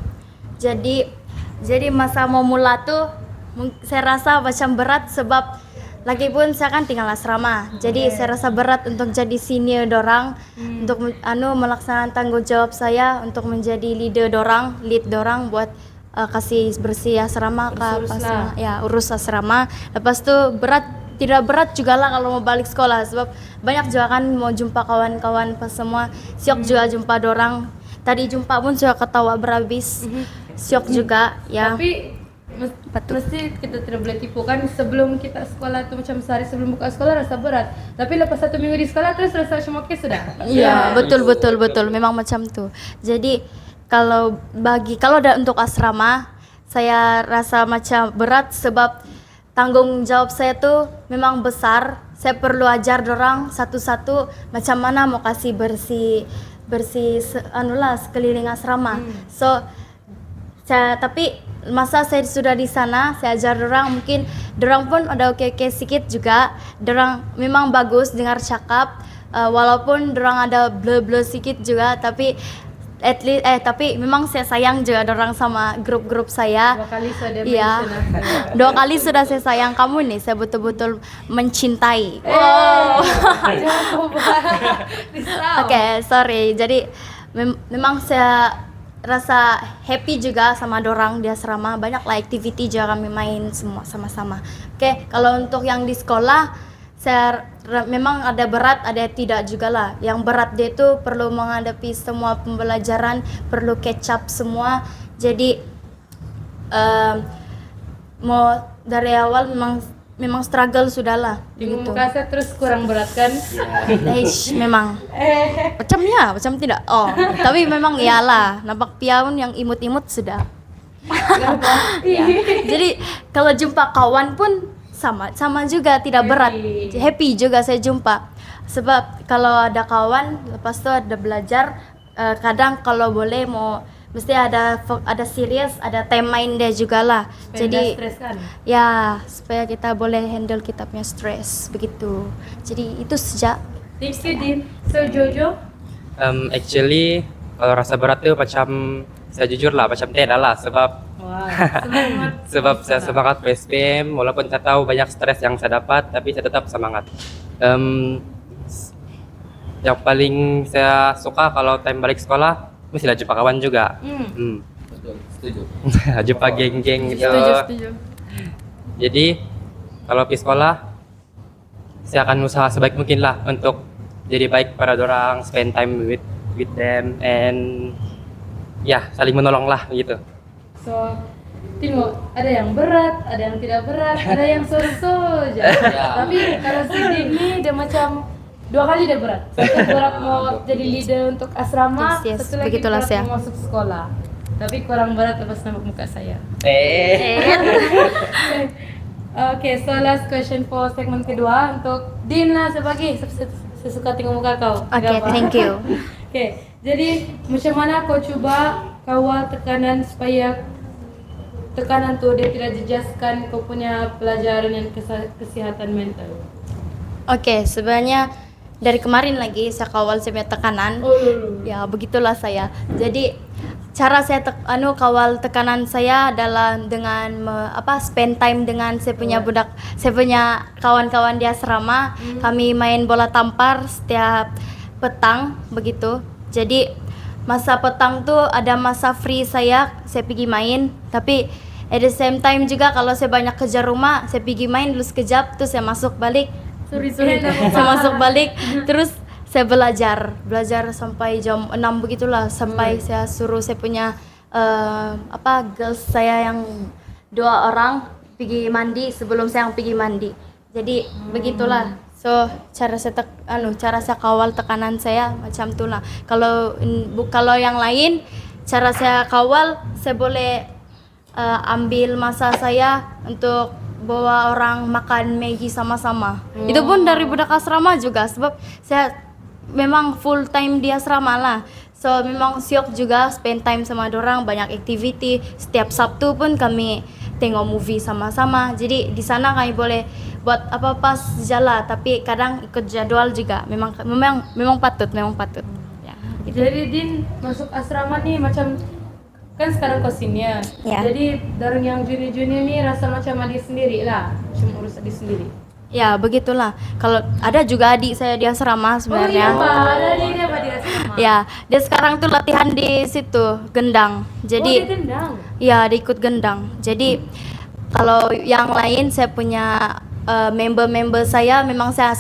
Jadi masa mau mula tuh saya rasa macam berat sebab lagi pun saya kan tinggal asrama. Jadi saya rasa berat untuk jadi senior dorang, untuk melaksanakan tanggung jawab saya untuk menjadi lead dorang buat kasih bersih asrama urus asrama. Lepas tu tidak berat juga lah kalau mau balik sekolah sebab banyak juga kan mau jumpa kawan-kawan pas semua. Syok juga jumpa dorang. Tadi jumpa pun sudah ketawa berhabis. Syok juga ya. Tapi mesti kita tidak boleh tipu kan, sebelum kita sekolah tuh macam sehari sebelum buka sekolah rasa berat. Tapi lepas 1 minggu di sekolah terus rasa macam oke sudah. Iya, betul. Memang macam tuh. Jadi kalau untuk asrama saya rasa macam berat sebab tanggung jawab saya tuh memang besar. Saya perlu ajar dorang satu-satu macam mana mau kasih bersih sekeliling asrama. So tapi masa saya sudah di sana, saya ajar dorang, mungkin dorang pun ada oke sedikit juga. Dorang memang bagus dengar cakap, walaupun dorang ada blur sedikit juga, tapi tapi memang saya sayang juga dorang sama grup saya. 2 kali sudah Iya. mention. 2 kali sudah saya sayang kamu nih, saya betul-betul mencintai. Oke, sorry. Jadi memang saya rasa happy juga sama dorang di asrama. Banyak lah activity juga kami main semua sama-sama. Oke, kalau untuk yang di sekolah memang ada berat, ada tidak juga lah. Yang berat dia itu perlu menghadapi semua pembelajaran, perlu catch up semua. Jadi mau dari awal memang struggle sudahlah. Tengok muka saya terus kurang berat kan? Memang macam tidak. Oh, tapi memang iyalah. Nampak piaun yang imut-imut sudah. Ya. Jadi kalau jumpa kawan pun sama juga tidak berat. Happy juga saya jumpa. Sebab kalau ada kawan, lepas itu ada belajar. Kadang kalau boleh mesti ada serius, ada time main dia juga lah. Jadi stres kan? ya supaya kita boleh handle kita punya stres begitu. Jadi itu sejak. Thank you, Din. So Jojo? Actually kalau rasa berat tuh macam saya jujur lah macam tidak lah sebab Semangat. sebab saya semangat PSPM walaupun saya tahu banyak stres yang saya dapat tapi saya tetap semangat. Yang paling saya suka kalau time balik sekolah mestilah jumpa kawan juga. Betul, setuju. Jumpa geng-geng gitu. Setuju. Jadi kalau di sekolah saya akan usaha sebaik mungkin lah untuk jadi baik pada orang, spend time with them and ya saling menolong lah gitu. So, tengok, ada yang berat, ada yang tidak berat, ada yang so-so aja. Tapi kalau si Din ni dia macam 2 kali dia berat. Satu berat mau jadi leader untuk asrama, Yes, satu lagi begitulah berat saya. mau masuk sekolah. Tapi kurang berat lepas nampak muka saya. Okay, so last question for segmen kedua untuk Din lah sebagai saya suka tengok muka kau. Okay, thank you. Okay, jadi macam mana kau cuba kawal tekanan supaya tekanan tu dia tidak jejaskan kau punya pelajaran dan kesihatan mental? Oke, sebenarnya dari kemarin lagi saya kawal saya punya tekanan. Ya, begitulah saya. Jadi cara saya kawal tekanan saya adalah dengan spend time dengan saya punya kawan-kawan di asrama. Kami main bola tampar setiap petang begitu. Jadi masa petang tuh ada masa free saya pergi main, tapi at the same time juga kalau saya banyak kerja rumah, saya pergi main dulu sekejap, terus saya masuk balik. Saya masuk balik, terus saya belajar sampai jam 6 begitulah, sampai saya suruh saya punya girls saya yang 2 orang pergi mandi sebelum saya yang pergi mandi. Jadi begitulah. So cara saya kawal tekanan saya macam itulah. Kalau yang lain cara saya kawal, saya boleh ambil masa saya untuk bawa orang makan Maggi sama-sama. Itu pun dari budak asrama juga, sebab saya memang full time di asrama lah. So memang syok juga spend time sama dorang, banyak activity. Setiap Sabtu pun kami tengok movie sama-sama. Jadi di sana kami boleh buat apa-apa sajalah, tapi kadang ikut jadwal juga. Memang patut. Ya. Jadi Din masuk asrama nih macam kan sekarang kau senior. Ya. Jadi dorong yang junior-junior nih rasa macam adik sendiri lah, cuma urus adik sendiri. Ya begitulah. Kalau ada juga adik saya di asrama sebenarnya. Oh iya Pak, ada dia Pak di asrama. Ya, dia sekarang tuh latihan di situ, gendang. Jadi dia gendang. ya, dia ikut gendang. Jadi kalau yang lain saya punya member-member saya memang saya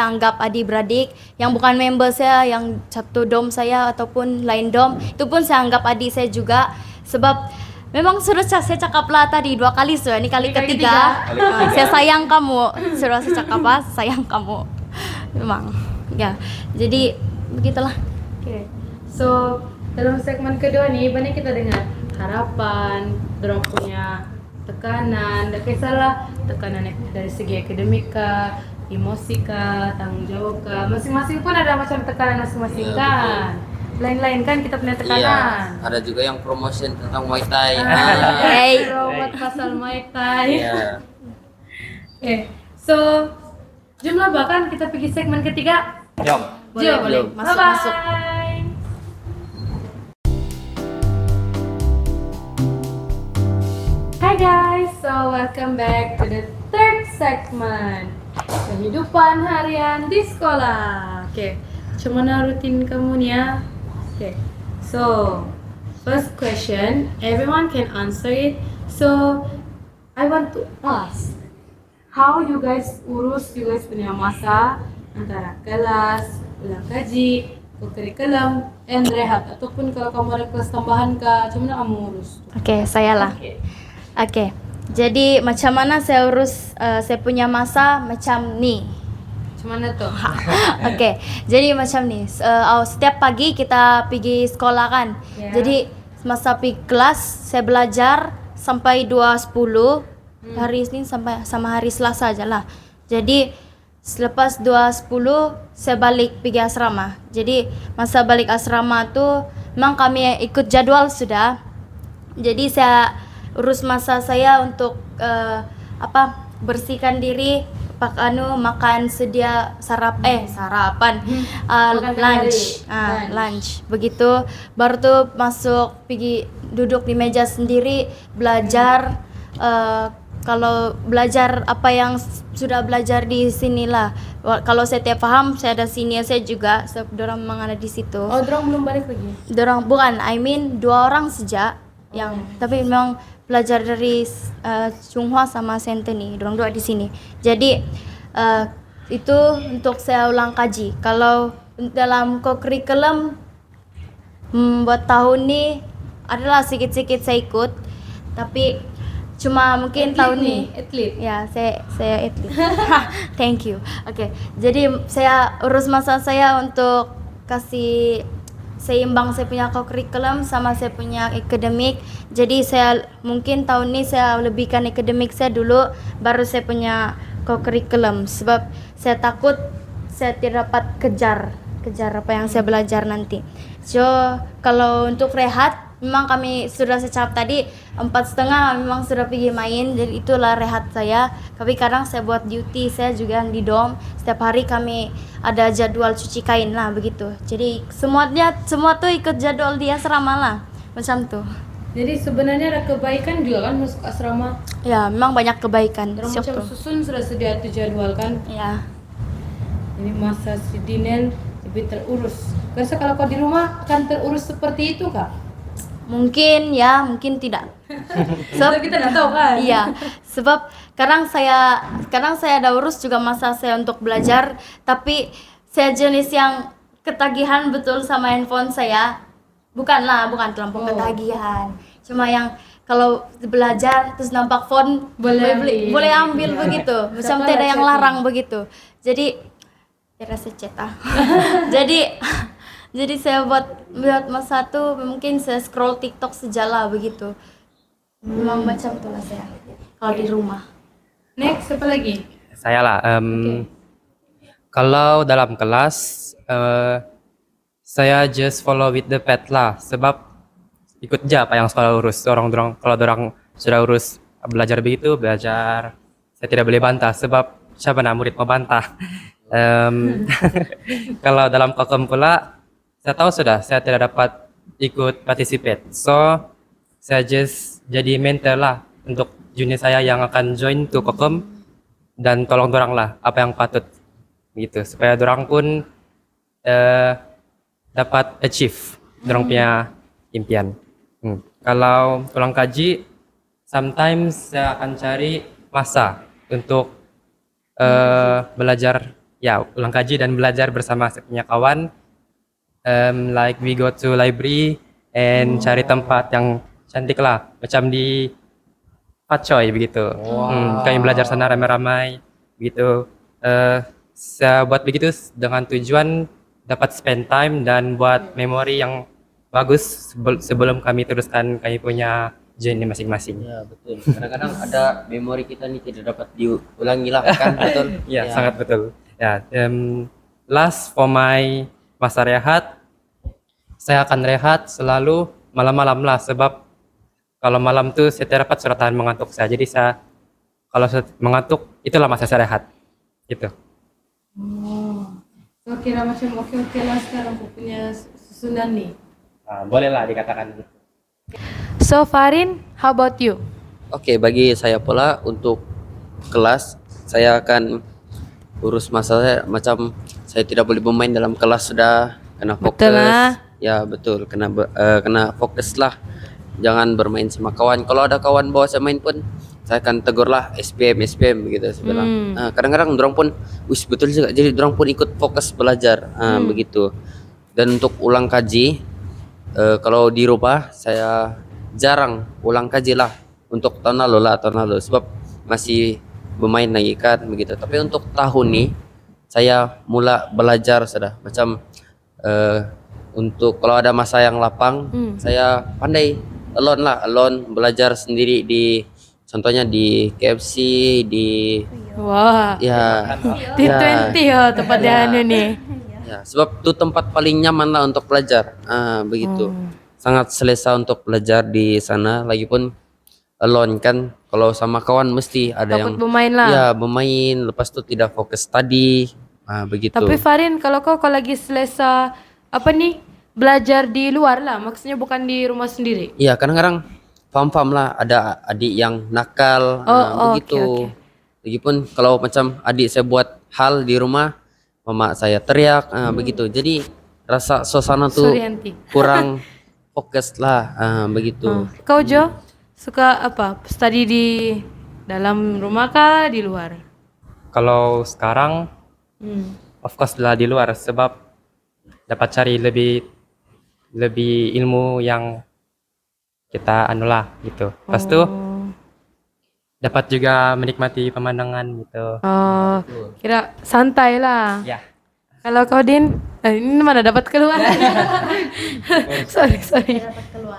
anggap adik-beradik. Yang bukan member saya, yang satu dom saya ataupun lain dom, itu pun saya anggap adik saya juga. Sebab memang sudah saya cakap lah tadi 2 kali sudah, ini kali ketiga. Saya sayang kamu, sudah saya cakap lah, sayang kamu. Memang, ya. Jadi begitulah. Oke. So, dalam segmen kedua nih banyak kita dengar harapan, dorong punya tekanan, tidak kisahlah tekanan dari segi akademik kah, emosi kah, tanggung jawab kah. Masing-masing pun ada macam tekanan masing-masing kan. Lain-lain kan kita punya Iya, tekanan. ada juga yang promotion tentang Muay Thai. Hey. Robot pasal Muay Thai. Iya. Oke. So, jumlah bahkan kita pergi segmen ketiga. Jom. Boleh. Masuk. Bye-bye. Hi guys, so welcome back to the third segment, kehidupan harian di sekolah. Oke, macam mana rutin kamu nih ya? Oke, so first question, everyone can answer it. So I want to ask, how you guys urus you guys punya masa antara kelas, ulang kaji, kurikulum, and rehat, ataupun kalau kamu ada kelas tambahan kah, macam mana kamu urus? Oke, saya lah. Oke. Jadi macam mana saya urus saya punya masa macam ni. Macam mana tuh? Oke. Jadi macam ni. Setiap pagi kita pergi sekolah kan. Ya. Jadi masa pergi kelas saya belajar sampai 2.10. Hari Senin sampai sama hari Selasa aja lah. Jadi selepas 2.10 saya balik pergi asrama. Jadi masa balik asrama tuh memang kami ikut jadwal sudah. Jadi saya urus masa saya untuk bersihkan diri, makan sedia sarapan, Makan lunch, hari. lunch. Begitu baru tuh masuk pergi duduk di meja sendiri belajar. Kalau belajar apa yang sudah belajar di sinilah. Kalau saya tidak paham, saya ada senior saya juga, dorang memang ada di situ. Oh, dorong belum balik lagi? Dorang bukan, I mean 2 orang saja yang tapi memang belajar dari Chunghua sama Senteni, dorang 2 di sini. Jadi itu untuk saya ulang kaji. Kalau dalam kurikulum buat tahun ini adalah sedikit-sedikit saya ikut, tapi cuma mungkin Atlet tahun nih, ini atlet. ya saya atlet. Thank you. Oke. Jadi saya urus masa saya untuk kasih seimbang saya punya kurikulum sama saya punya akademik. Jadi saya mungkin tahun ini saya lebihkan akademik saya dulu, baru saya punya kurikulum, sebab saya takut saya tidak dapat kejar apa yang saya belajar nanti. So kalau untuk rehat memang kami sudah secap tadi 4:30 memang sudah pergi main, jadi itulah rehat saya. Tapi kadang saya buat duty saya juga yang di dom. Setiap hari kami ada jadwal cuci kain lah begitu. Jadi semua tuh ikut jadwal di asrama lah macam tuh. Jadi sebenarnya ada kebaikan juga kan masuk asrama. Ya memang banyak kebaikan. Dorong Syok macam tuh. susun sudah sedia itu jadwal kan. Ya. Jadi masa sidinen lebih terurus. Karena kalau kau di rumah akan terurus seperti itu kak? Mungkin ya, mungkin tidak. Sebab kita tidak tahu kan. Iya, sebab kadang saya ada urus juga masa saya untuk belajar, tapi saya jenis yang ketagihan betul sama handphone saya. Bukan terlampau ketagihan. Cuma yang kalau belajar terus nampak phone boleh ambil begitu. Macam Siapa tidak ada lah yang chatting? larang begitu. Jadi rasa ceta. Jadi saya buat masa tuh mungkin saya scroll TikTok sejalan begitu. Memang macam itulah saya. Kalau di rumah. Next, apa lagi? Saya lah. Kalau dalam kelas, saya just follow with the pet lah. Sebab ikut aja apa yang sekolah urus. Kalau dorang sudah urus belajar begitu, belajar. Saya tidak boleh bantah. Sebab siapa nak murid mau bantah. Kalau dalam kokom pula, saya tahu sudah saya tidak dapat ikut participate. So, saya just jadi mentor lah untuk junior saya yang akan join to kokom dan tolong dorang lah apa yang patut gitu supaya dorang pun dapat achieve dorang punya impian. Kalau pulang kaji, sometimes saya akan cari masa untuk belajar ya ulang kaji dan belajar bersama saya punya kawan. Like we go to library and cari tempat yang cantik lah macam di Pacoy begitu. Kami belajar sana ramai-ramai begitu. Saya buat begitu dengan tujuan dapat spend time dan buat memori yang bagus sebelum kami teruskan kami punya journey masing-masing. Ya betul. Kadang-kadang ada memori kita nih tidak dapat diulangi lah kan, betul? Ya, sangat betul. Ya, last for my masa rehat, saya akan rehat selalu malam-malam lah sebab kalau malam tuh saya tidak dapat surat tahan mengantuk saya. Jadi saya kalau mengantuk itulah masa saya rehat. Gitu. So kira macam oke lah sekarang punya susunan nih. Bolehlah dikatakan gitu. So Farin, how about you? Oke, bagi saya pula untuk kelas saya akan urus masalah macam saya tidak boleh bermain dalam kelas sudah kena fokus. Betul lah. Ya betul, kena fokus lah. Jangan bermain sama kawan. Kalau ada kawan bawa saya main pun saya akan tegur lah SPM begitu saya bilang. Kadang-kadang dorang pun betul juga. Jadi dorang pun ikut fokus belajar begitu. Dan untuk ulang kaji kalau di rumah saya jarang ulang kaji lah untuk tahun lalu sebab masih bermain lagi kan begitu. Tapi untuk tahun ini saya mula belajar sudah macam untuk kalau ada masa yang lapang saya pandai alone belajar sendiri di contohnya di KFC di Wah, ya di 20 ya tempatnya anu nih. ya sebab itu tempat paling nyaman lah untuk belajar begitu. Sangat selesa untuk belajar di sana, lagipun alone kan. Kalau sama kawan mesti ada Takut yang bermain lah. ya bermain, lepas itu tidak fokus tadi begitu. Tapi Farin, kalau kau lagi selesa apa nih belajar di luar lah, maksudnya bukan di rumah sendiri. Iya, kadang-kadang paham lah ada adik yang nakal begitu. oke. Lagipun kalau macam adik saya buat hal di rumah, mama saya teriak begitu. Jadi rasa suasana tuh Suryanti. kurang fokus lah begitu. Kau Jo, suka apa? Study di dalam rumah kah di luar? Kalau sekarang of course lah di luar sebab dapat cari lebih ilmu yang kita anulah gitu. Lepas tuh dapat juga menikmati pemandangan gitu. Oh, kira santai lah. Ya. Kalau kau Din, ini mana dapat keluar? sorry.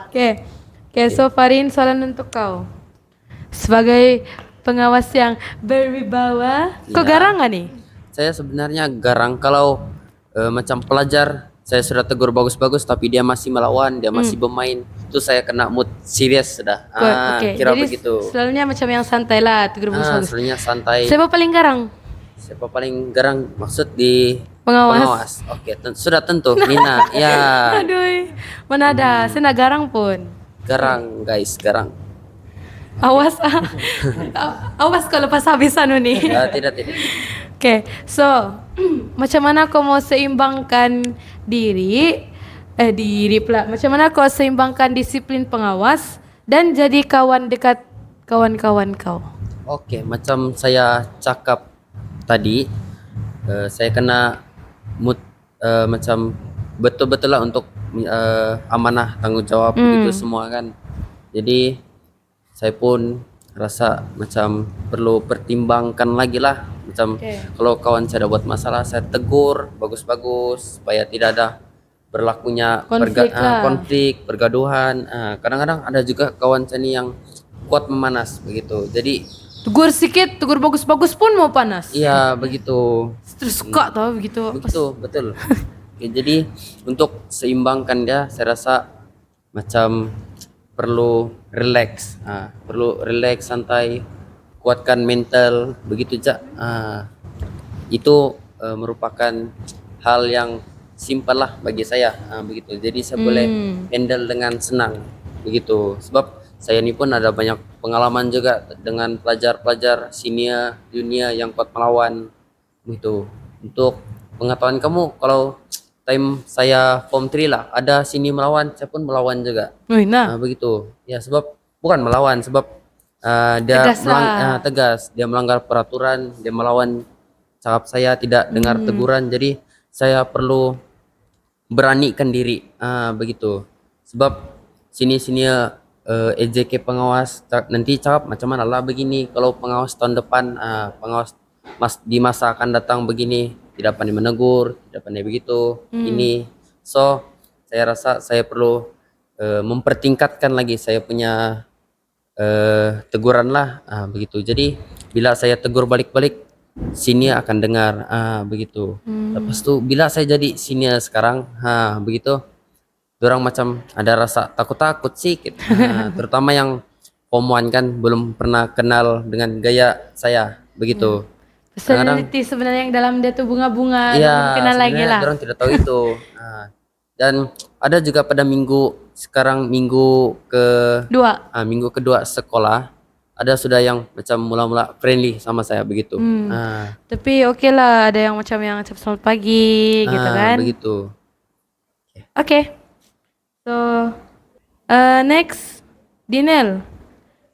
Oke, so Farin, soalan untuk kau. Sebagai pengawas yang berwibawa, kau Iya. garang gak nih? Saya sebenarnya garang kalau macam pelajar saya sudah tegur bagus-bagus tapi dia masih melawan, dia masih bermain, itu saya kena mood serius sudah. Oke, Kira jadi begitu. selalunya macam yang santai lah, tegur bagus. Sebenarnya santai. Siapa paling garang? Siapa paling garang maksud di Pengawas. Oke, sudah tentu Nina. Ya, Aduh, mana ada, saya nak garang pun. garang guys, garang. Awas awas kalau pas habis anu nih. Tidak. Oke, so macam mana kau mau seimbangkan diri pula. Macam mana kau seimbangkan disiplin pengawas dan jadi kawan dekat kawan-kawan kau? Oke, macam saya cakap tadi, saya kena mood macam betul-betul lah untuk amanah tanggung jawab itu semua kan. Jadi saya pun rasa macam perlu pertimbangkan lagi lah. Macam kalau kawan saya ada buat masalah, saya tegur bagus-bagus supaya tidak ada berlakunya Konflik lah. konflik, pergaduhan. Kadang-kadang ada juga kawan saya nih yang kuat memanas begitu. Jadi Tegur sedikit, tegur bagus-bagus pun mau panas. iya begitu. Terus suka tau begitu. Begitu, betul. Oke, jadi untuk seimbangkan dia, saya rasa macam perlu relax, perlu relax, santai, kuatkan mental, begitu Cak. Itu merupakan hal yang simpel lah bagi saya, begitu. Jadi saya boleh handle dengan senang, begitu. Sebab saya ini pun ada banyak pengalaman juga dengan pelajar-pelajar senior, junior yang kuat melawan, begitu. Untuk pengetahuan kamu, kalau time saya form 3 lah, ada sini melawan, saya pun melawan juga. Wih, nah. Begitu. Ya sebab bukan melawan, sebab dia Tegas lah. tegas, dia melanggar peraturan, dia melawan cakap saya, tidak dengar teguran. Jadi saya perlu beranikan diri, begitu. Sebab sini EJK pengawas nanti cakap macam mana lah begini, kalau pengawas tahun depan, pengawas di masa akan datang begini, tidak pandai menegur, tidak pandai begitu, ini. So saya rasa saya perlu mempertingkatkan lagi saya punya teguran lah, begitu. Jadi bila saya tegur balik-balik, sini akan dengar, begitu. Lepas tu bila saya jadi senior sekarang, begitu, dorang macam ada rasa takut-takut sedikit, terutama yang form 1 kan belum pernah kenal dengan gaya saya, begitu. Personality sebenarnya yang dalam dia tuh bunga-bunga. Iya, Belum kenal lagi sebenarnya lah. dorang tidak tahu itu. Dan ada juga pada sekarang minggu minggu kedua sekolah, ada sudah yang macam mula-mula friendly sama saya, begitu. Tapi oke lah, ada yang macam yang ucap selamat pagi gitu kan. Begitu. Oke. So, next, Dinel.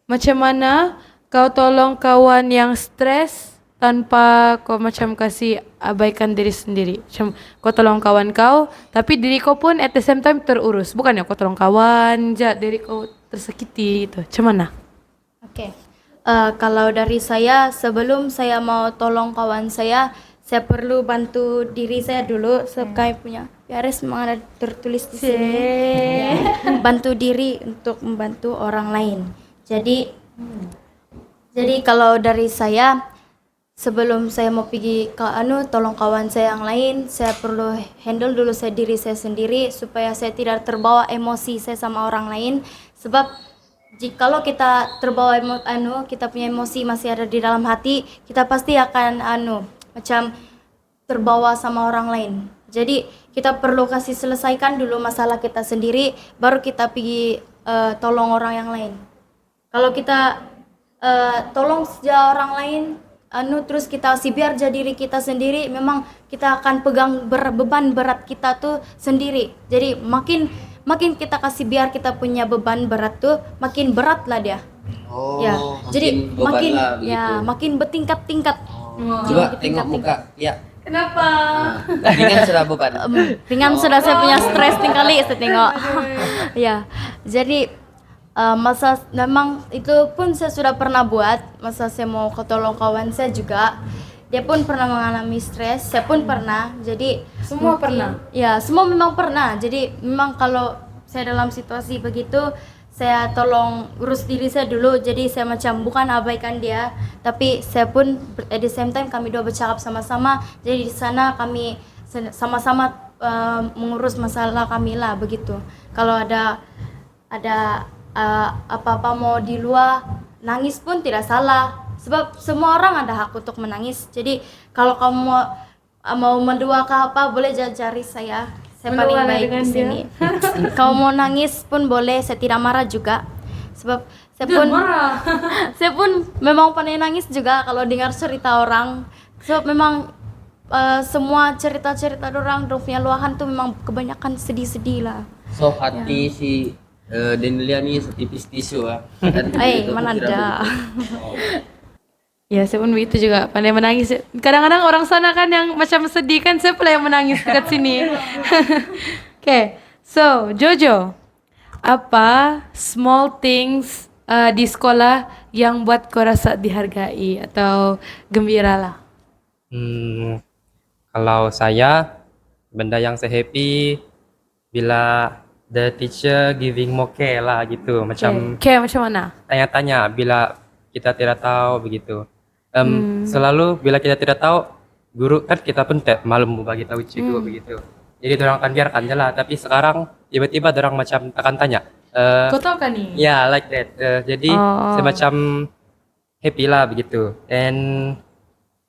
Macam mana kau tolong kawan yang stres tanpa kau macam kasih abaikan diri sendiri? Macam kau tolong kawan kau, tapi diri kau pun at the same time terurus. Bukannya kau tolong kawan, diri kau tersakiti gitu. Macam mana? Oke. Kalau dari saya, sebelum saya mau tolong kawan saya perlu bantu diri saya dulu. Saya punya Yares memang ada tertulis di sini. Ya, bantu diri untuk membantu orang lain. Jadi kalau dari saya, sebelum saya mau pergi ke tolong kawan saya yang lain, saya perlu handle dulu diri saya sendiri supaya saya tidak terbawa emosi saya sama orang lain. Sebab jikalau kita terbawa kita punya emosi masih ada di dalam hati, kita pasti akan macam terbawa sama orang lain. Jadi kita perlu kasih selesaikan dulu masalah kita sendiri, baru kita pergi tolong orang yang lain. Kalau kita tolong saja orang lain, terus kita biar jadi diri kita sendiri, memang kita akan pegang beban berat kita tuh sendiri. Jadi makin kita kasih biar kita punya beban berat tuh, makin berat lah dia. Ya, jadi makin bertingkat-tingkat. Coba tengok muka, ya. Kenapa? Ringan sudah beban. Ringan sudah saya punya stres tinggal kali saya tengok. Ya, jadi memang itu pun saya sudah pernah buat. Masa saya mau tolong kawan saya juga, dia pun pernah mengalami stres, saya pun pernah. Jadi Semua pernah? Ya, semua memang pernah. Jadi memang kalau saya dalam situasi begitu, saya tolong urus diri saya dulu. Jadi saya macam bukan abaikan dia, tapi saya pun at the same time kami dua bercakap sama-sama. Jadi di sana kami sama-sama mengurus masalah kami lah, begitu. Kalau ada apa-apa mau di luar, nangis pun tidak salah. Sebab semua orang ada hak untuk menangis. Jadi kalau kamu mau mendua ke apa, boleh cari saya. Saya paling baik di sini. Kalau mau nangis pun boleh, saya tidak marah juga. Sebab saya pun memang pandai nangis juga kalau dengar cerita orang. Sebab memang semua cerita-cerita orang punya luahan tuh memang kebanyakan sedih-sedih lah. So hati si Denelia nih setipis tisu ya. Mana ada. Ya, saya pun begitu juga, pandai menangis. Kadang-kadang orang sana kan yang macam sedih kan, saya pula yang menangis dekat sini. Okay, so Jojo, apa small things di sekolah yang buat kau rasa dihargai atau gembira lah? Kalau saya, benda yang saya happy bila the teacher giving moke lah gitu, macam Kayak macam mana? tanya-tanya bila kita tidak tahu begitu. Selalu bila kita tidak tahu, guru kan kita pun malu mau bagi tahu cikgu begitu. Jadi orang akan biarkan aja lah. Tapi sekarang tiba-tiba orang macam akan tanya. Kau tahu kan nih? Ya like that. Jadi semacam happy lah begitu. And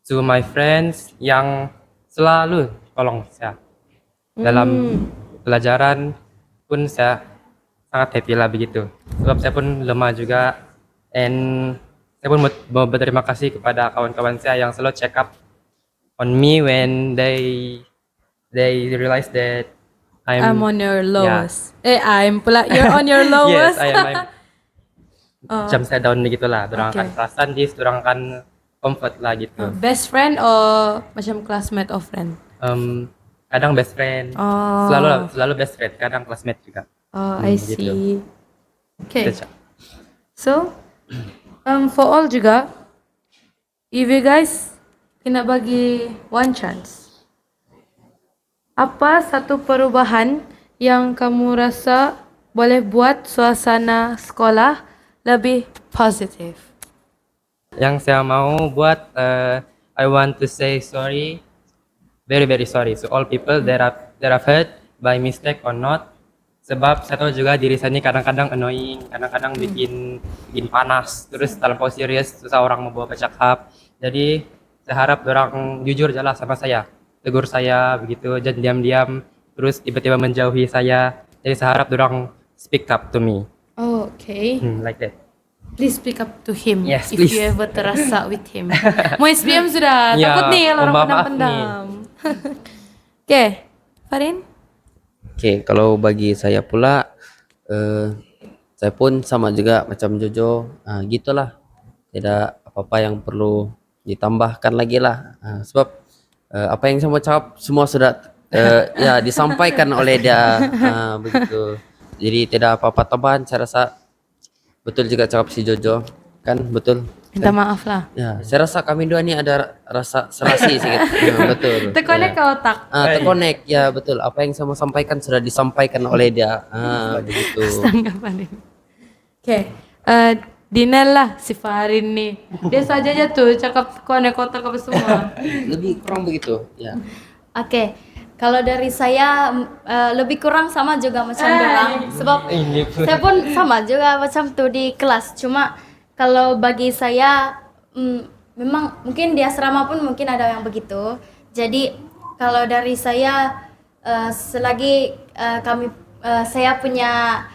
to my friends yang selalu tolong saya dalam pelajaran pun saya sangat happy lah begitu. Sebab saya pun lemah juga. And saya pun mau berterima kasih kepada kawan-kawan saya yang selalu check up on me when they realize that I'm on your lowest. I'm pula you're on your lowest. Yes, I am. Macam saya down gitu lah. Dorang akan perasan dis, dorang akan comfort lah gitu. Best friend or macam classmate or friend? Kadang best friend. Selalu best friend, kadang classmate juga. Oh, I Gitu. see. Okay. Gitu. So, for all juga, if you guys kena bagi one chance, apa satu perubahan yang kamu rasa boleh buat suasana sekolah lebih positif? Yang saya mau buat, I want to say sorry, very very sorry to all people that have hurt by mistake or not. Sebab saya tahu juga diri saya ini kadang-kadang annoying, kadang-kadang bikin panas, terus terlalu serius, susah orang mau bawa bercakap. Jadi saya harap orang jujur aja lah sama saya, tegur saya begitu, jangan diam-diam, terus tiba-tiba menjauhi saya. Jadi saya harap orang speak up to me, Oh, okay. like that. Please speak up to him Yes, if please. you ever terasa with him. Mau SPM sudah, Ya, takut nih kalau orang maaf nih. pendam-pendam. Oke, Farin? Oke, kalau bagi saya pula, saya pun sama juga macam Jojo, gitulah. Tidak apa-apa yang perlu ditambahkan lagi lah. Sebab apa yang saya mau cakap semua sudah ya disampaikan oleh dia, begitu. Jadi tidak apa-apa tambahan. Saya rasa betul juga cakap si Jojo, kan betul. Minta maaf lah. Ya, saya rasa kami dua ini ada rasa serasi sedikit. Betul. Tekonek ke otak. Terkonek, ya betul. Apa yang saya mau sampaikan sudah disampaikan oleh dia. Begitu. Tanggapan ini. Oke, Dinel lah si Farin nih. Dia saja aja tuh cakap konek otak apa semua. Lebih kurang begitu. Ya. Oke, kalau dari saya lebih kurang sama juga macam dorang. Sebab saya pun sama juga macam tuh di kelas. Cuma kalau bagi saya memang mungkin di asrama pun mungkin ada yang begitu. Jadi kalau dari saya selagi saya punya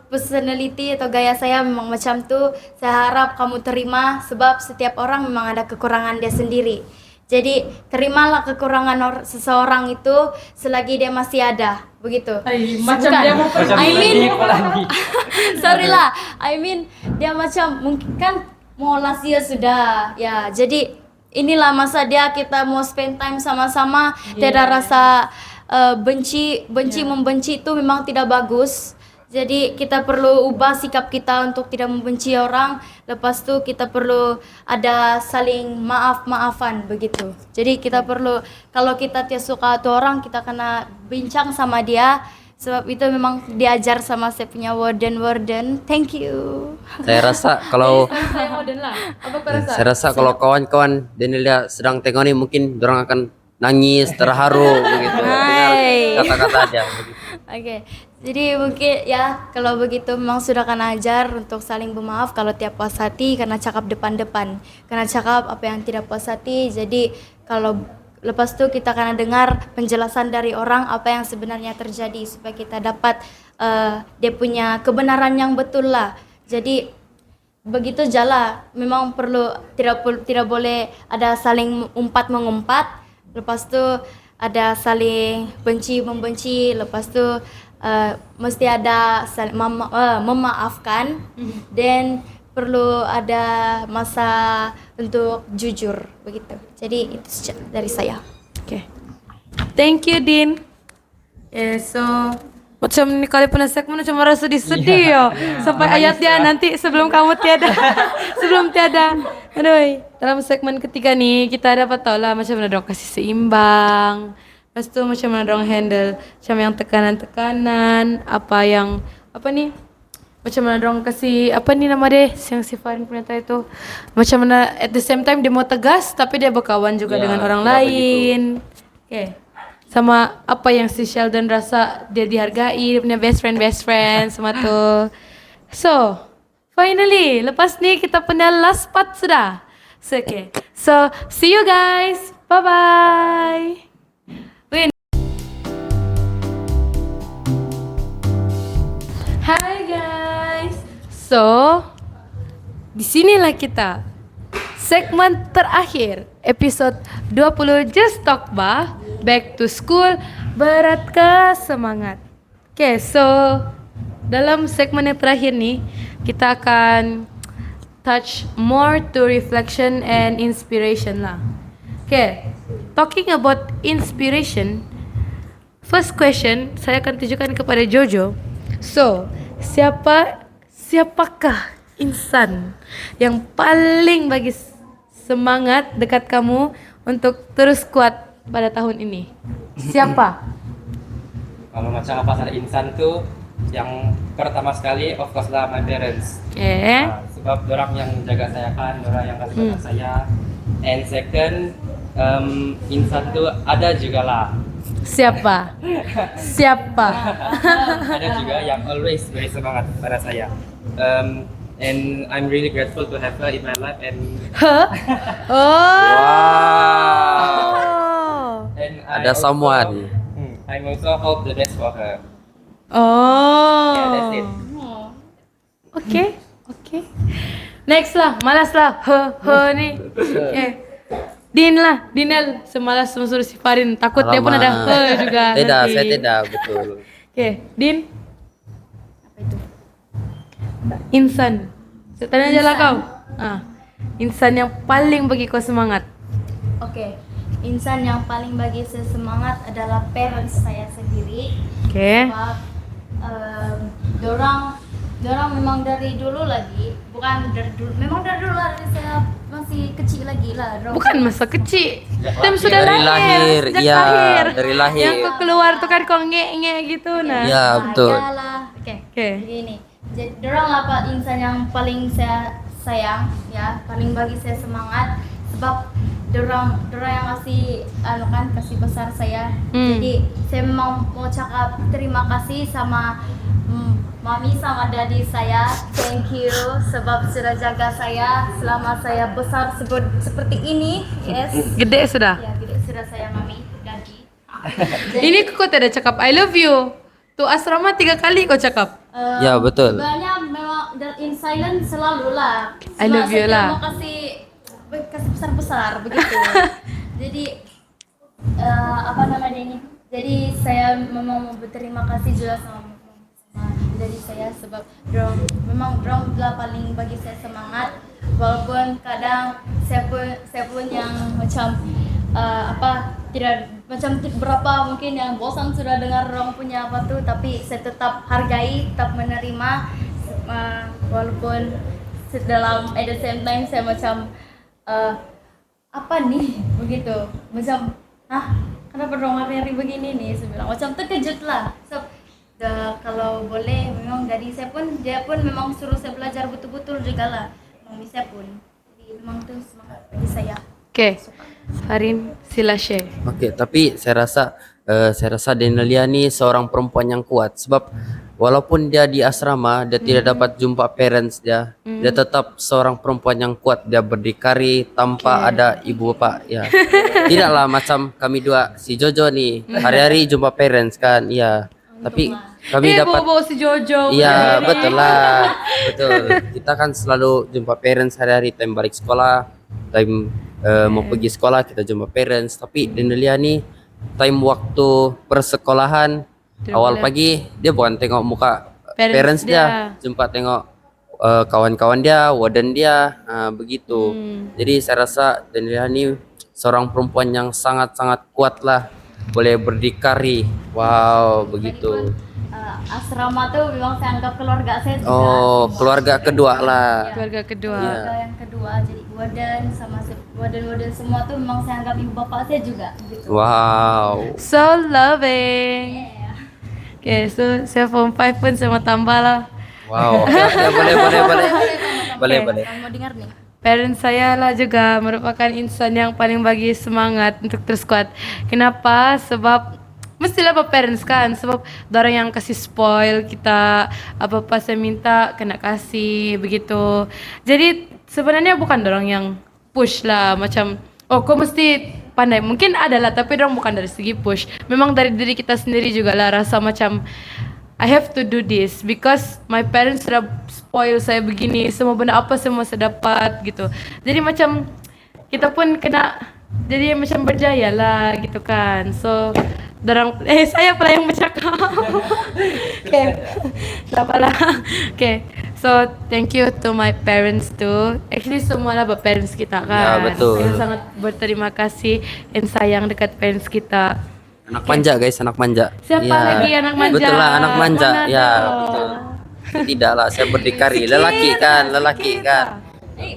personality atau gaya saya memang macam tuh, saya harap kamu terima sebab setiap orang memang ada kekurangan dia sendiri. Jadi terimalah kekurangan seseorang itu selagi dia masih ada, begitu. Macam dia mau pergi. I mean, sorry lah. I mean dia macam mungkin kan mau last year sudah, ya. Jadi inilah masa dia kita mau spend time sama-sama. Tidak rasa membenci itu memang tidak bagus. Jadi kita perlu ubah sikap kita untuk tidak membenci orang. Lepas tu kita perlu ada saling maaf-maafan begitu. Jadi kita perlu, kalau kita tidak suka tu orang, kita kena bincang sama dia. Sebab itu memang diajar sama saya punya warden. Thank you. Saya rasa kalau Saya modern lah. Apa kau rasa? saya rasa kalau kawan-kawan Daniela sedang tengok ini mungkin orang akan nangis terharu begitu dengar kata-kata dia begitu. Oke, jadi mungkin ya kalau begitu memang sudah kena ajar untuk saling bermaaf kalau tiap puas hati karena cakap depan-depan, karena cakap apa yang tidak puas hati. Jadi kalau lepas itu kita akan dengar penjelasan dari orang apa yang sebenarnya terjadi supaya kita dapat dia punya kebenaran yang betul lah. Jadi begitu jala, memang perlu tidak boleh ada saling umpat mengumpat. Lepas itu ada saling benci membenci. Lepas itu mesti ada saling memaafkan. Dan perlu ada masa untuk jujur begitu. Jadi itu dari saya. Okay. Thank you, Din. So macam ni kali pernah segmen macam rasa sedih yo. Sampai ayat dia nanti sebelum kamu tiada. Sebelum tiada. Aduh, dalam segmen ketiga nih kita dapat tahu lah macam mana dong kasih seimbang. Lepas tu macam mana dorang handle macam yang tekanan-tekanan, macam mana dorang kasih apa ni nama dia yang si Farin punya tadi tu. Macam mana at the same time dia mau tegas tapi dia berkawan juga Ya, dengan orang ya, lain. Okay. Sama apa yang si Sheldon rasa dia dihargai, dia punya best friend semua tu. So, finally, lepas ni kita punya last part sudah. So, okay. So, see you guys. Bye-bye. Hai guys. So, di sinilah kita. Segmen terakhir episode 20 Just Talk Bah, Back to School, Berat ke Semangat. Okay, so dalam segmen yang terakhir nih kita akan touch more to reflection and inspiration lah. Okay, talking about inspiration, first question saya akan tujukan kepada Jojo. So, siapakah insan yang paling bagi semangat dekat kamu untuk terus kuat pada tahun ini? Siapa? Kalau macam apa salah insan tuh, yang pertama sekali of course lah my parents. Sebab orang yang jaga saya kan, orang yang kasih banyak saya. And second, insan tuh ada juga lah. Siapa? Ada juga yang always very semangat pada saya. And I'm really grateful to have her in my life and Oh. and Ada someone. I'm also hope the best for her. Oh. Yeah, that's it. Okay. Next lah, malas lah. Ni. Okay. Dinel semalas suruh si Farin. Takut dia pun ada juga. Tidak, nanti. saya tidak, betul. Okay, Din. Apa itu? Insan. Saya tanya aja lah kau. Insan yang paling bagi kau semangat. Oke, insan yang paling bagi saya semangat adalah parents saya sendiri. Okay. Sebab dorang memang dari dulu lagi, bukan dari dulu, memang dari dulu lah, dari saya masih kecil lagi lah. Bukan masa kecil. Time sudah Dari lahir, sejak iya, lahir. dari lahir. Yang kau keluar tuh kan kau nge gitu nah. Ya, betul. Oke. Okay. Begini. Jadi dorang lah Pak, insan yang paling saya sayang ya, paling bagi saya semangat sebab dorang yang kasih besar saya. Jadi saya memang mau cakap terima kasih sama mami sama daddy saya. Thank you sebab sudah jaga saya selama saya besar seperti ini. Yes. Gede sudah. Ya, gede sudah saya mami, daddy. Ini kau tidak cakap I love you. Tuh asrama 3 kali kau cakap. Ya, betul. Sebenarnya memang in silent selalu lah. I love you lah. Mau kasih besar-besar begitu. Jadi apa namanya ini? Jadi saya memang berterima kasih juga sama dari saya sebab memang telah paling bagi saya semangat walaupun kadang saya pun yang macam tidak macam berapa mungkin yang bosan sudah dengar orang punya apa tuh, tapi saya tetap hargai, tetap menerima walaupun dalam at the same time saya macam apa nih begitu macam kenapa dong hari-hari begini nih, saya bilang macam terkejut lah. So, kalau boleh memang dari dia pun memang suruh saya belajar betul-betul juga lah, mami saya pun, jadi memang tuh semangat bagi saya. Oke. Farin sila share. Oke, tapi saya rasa Denelia ni seorang perempuan yang kuat sebab walaupun dia di asrama, dia tidak dapat jumpa parents dia, dia tetap seorang perempuan yang kuat. Dia berdikari tanpa ada ibu bapak. Ya, tidaklah macam kami dua, si Jojo nih hari-hari jumpa parents kan. Ya, tapi kami dapat. Bawa si Jojo. Iya, betul lah, betul. Kita kan selalu jumpa parents hari-hari, time balik sekolah, time mau pergi sekolah kita jumpa parents. Tapi Denelia nih time waktu persekolahan awal pagi dia bukan tengok muka parents dia, jumpa tengok kawan-kawan dia, warden dia, begitu. Jadi saya rasa Denelia nih seorang perempuan yang sangat-sangat kuat lah, boleh berdikari. Wow, begitu. asrama tuh memang saya anggap keluarga saya juga. Oh, semua. keluarga kedua lah. Iya, Keluarga kedua. Iya. keluarga yang kedua. Jadi warden sama warden semua tuh memang saya anggap ibu bapak saya juga gitu. Wow. So loving. Yeah. Oke, so saya form 5 pun saya mau tambah lah. Wow. Ya, boleh. Boleh. Kamu mau dengar nih? Parents saya lah juga merupakan insan yang paling bagi semangat untuk terus kuat. Kenapa? Sebab mestilah parents kan, sebab orang yang kasih spoil kita, apa-apa saya minta kena kasih begitu. Jadi sebenarnya bukan orang yang push lah macam oh kau mesti pandai. Mungkin adalah tapi orang bukan dari segi push. Memang dari diri kita sendiri juga lah rasa macam I have to do this because my parents sudah spoil saya begini, semua benda apa semua saya dapat gitu. Jadi macam kita pun kena jadi macam berjaya lah gitu kan. So saya pula yang bercakap. Okay, tak apalah. Okay, so thank you to my parents too. Actually semua lah parents kita kan. Ya, betul. Saya sangat berterima kasih dan sayang dekat parents kita. Anak manja guys, anak manja. Siapa Ya. lagi anak manja? Betul lah, anak manja. Mana Ya, dong? betul. Tidak lah, saya berdikari. Lelaki kan.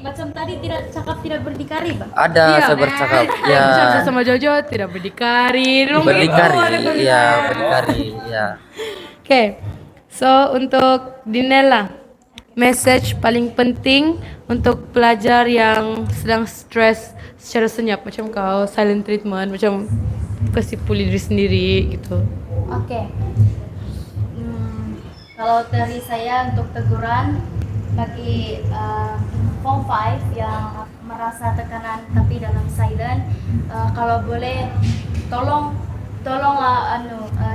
Macam tadi tidak berdikari, Bang. Ada Iya. saya bercakap. Ya. Bicara sama Jojo tidak berdikari. Berdikari. Iya, berdikari. Ya. Oke, so untuk Dinela, message paling penting untuk pelajar yang sedang stres secara senyap macam kau, silent treatment, macam kasih pulih diri sendiri gitu. Oke. Kalau dari saya untuk teguran bagi form 5 yang merasa tekanan tapi dalam silent, kalau boleh tolonglah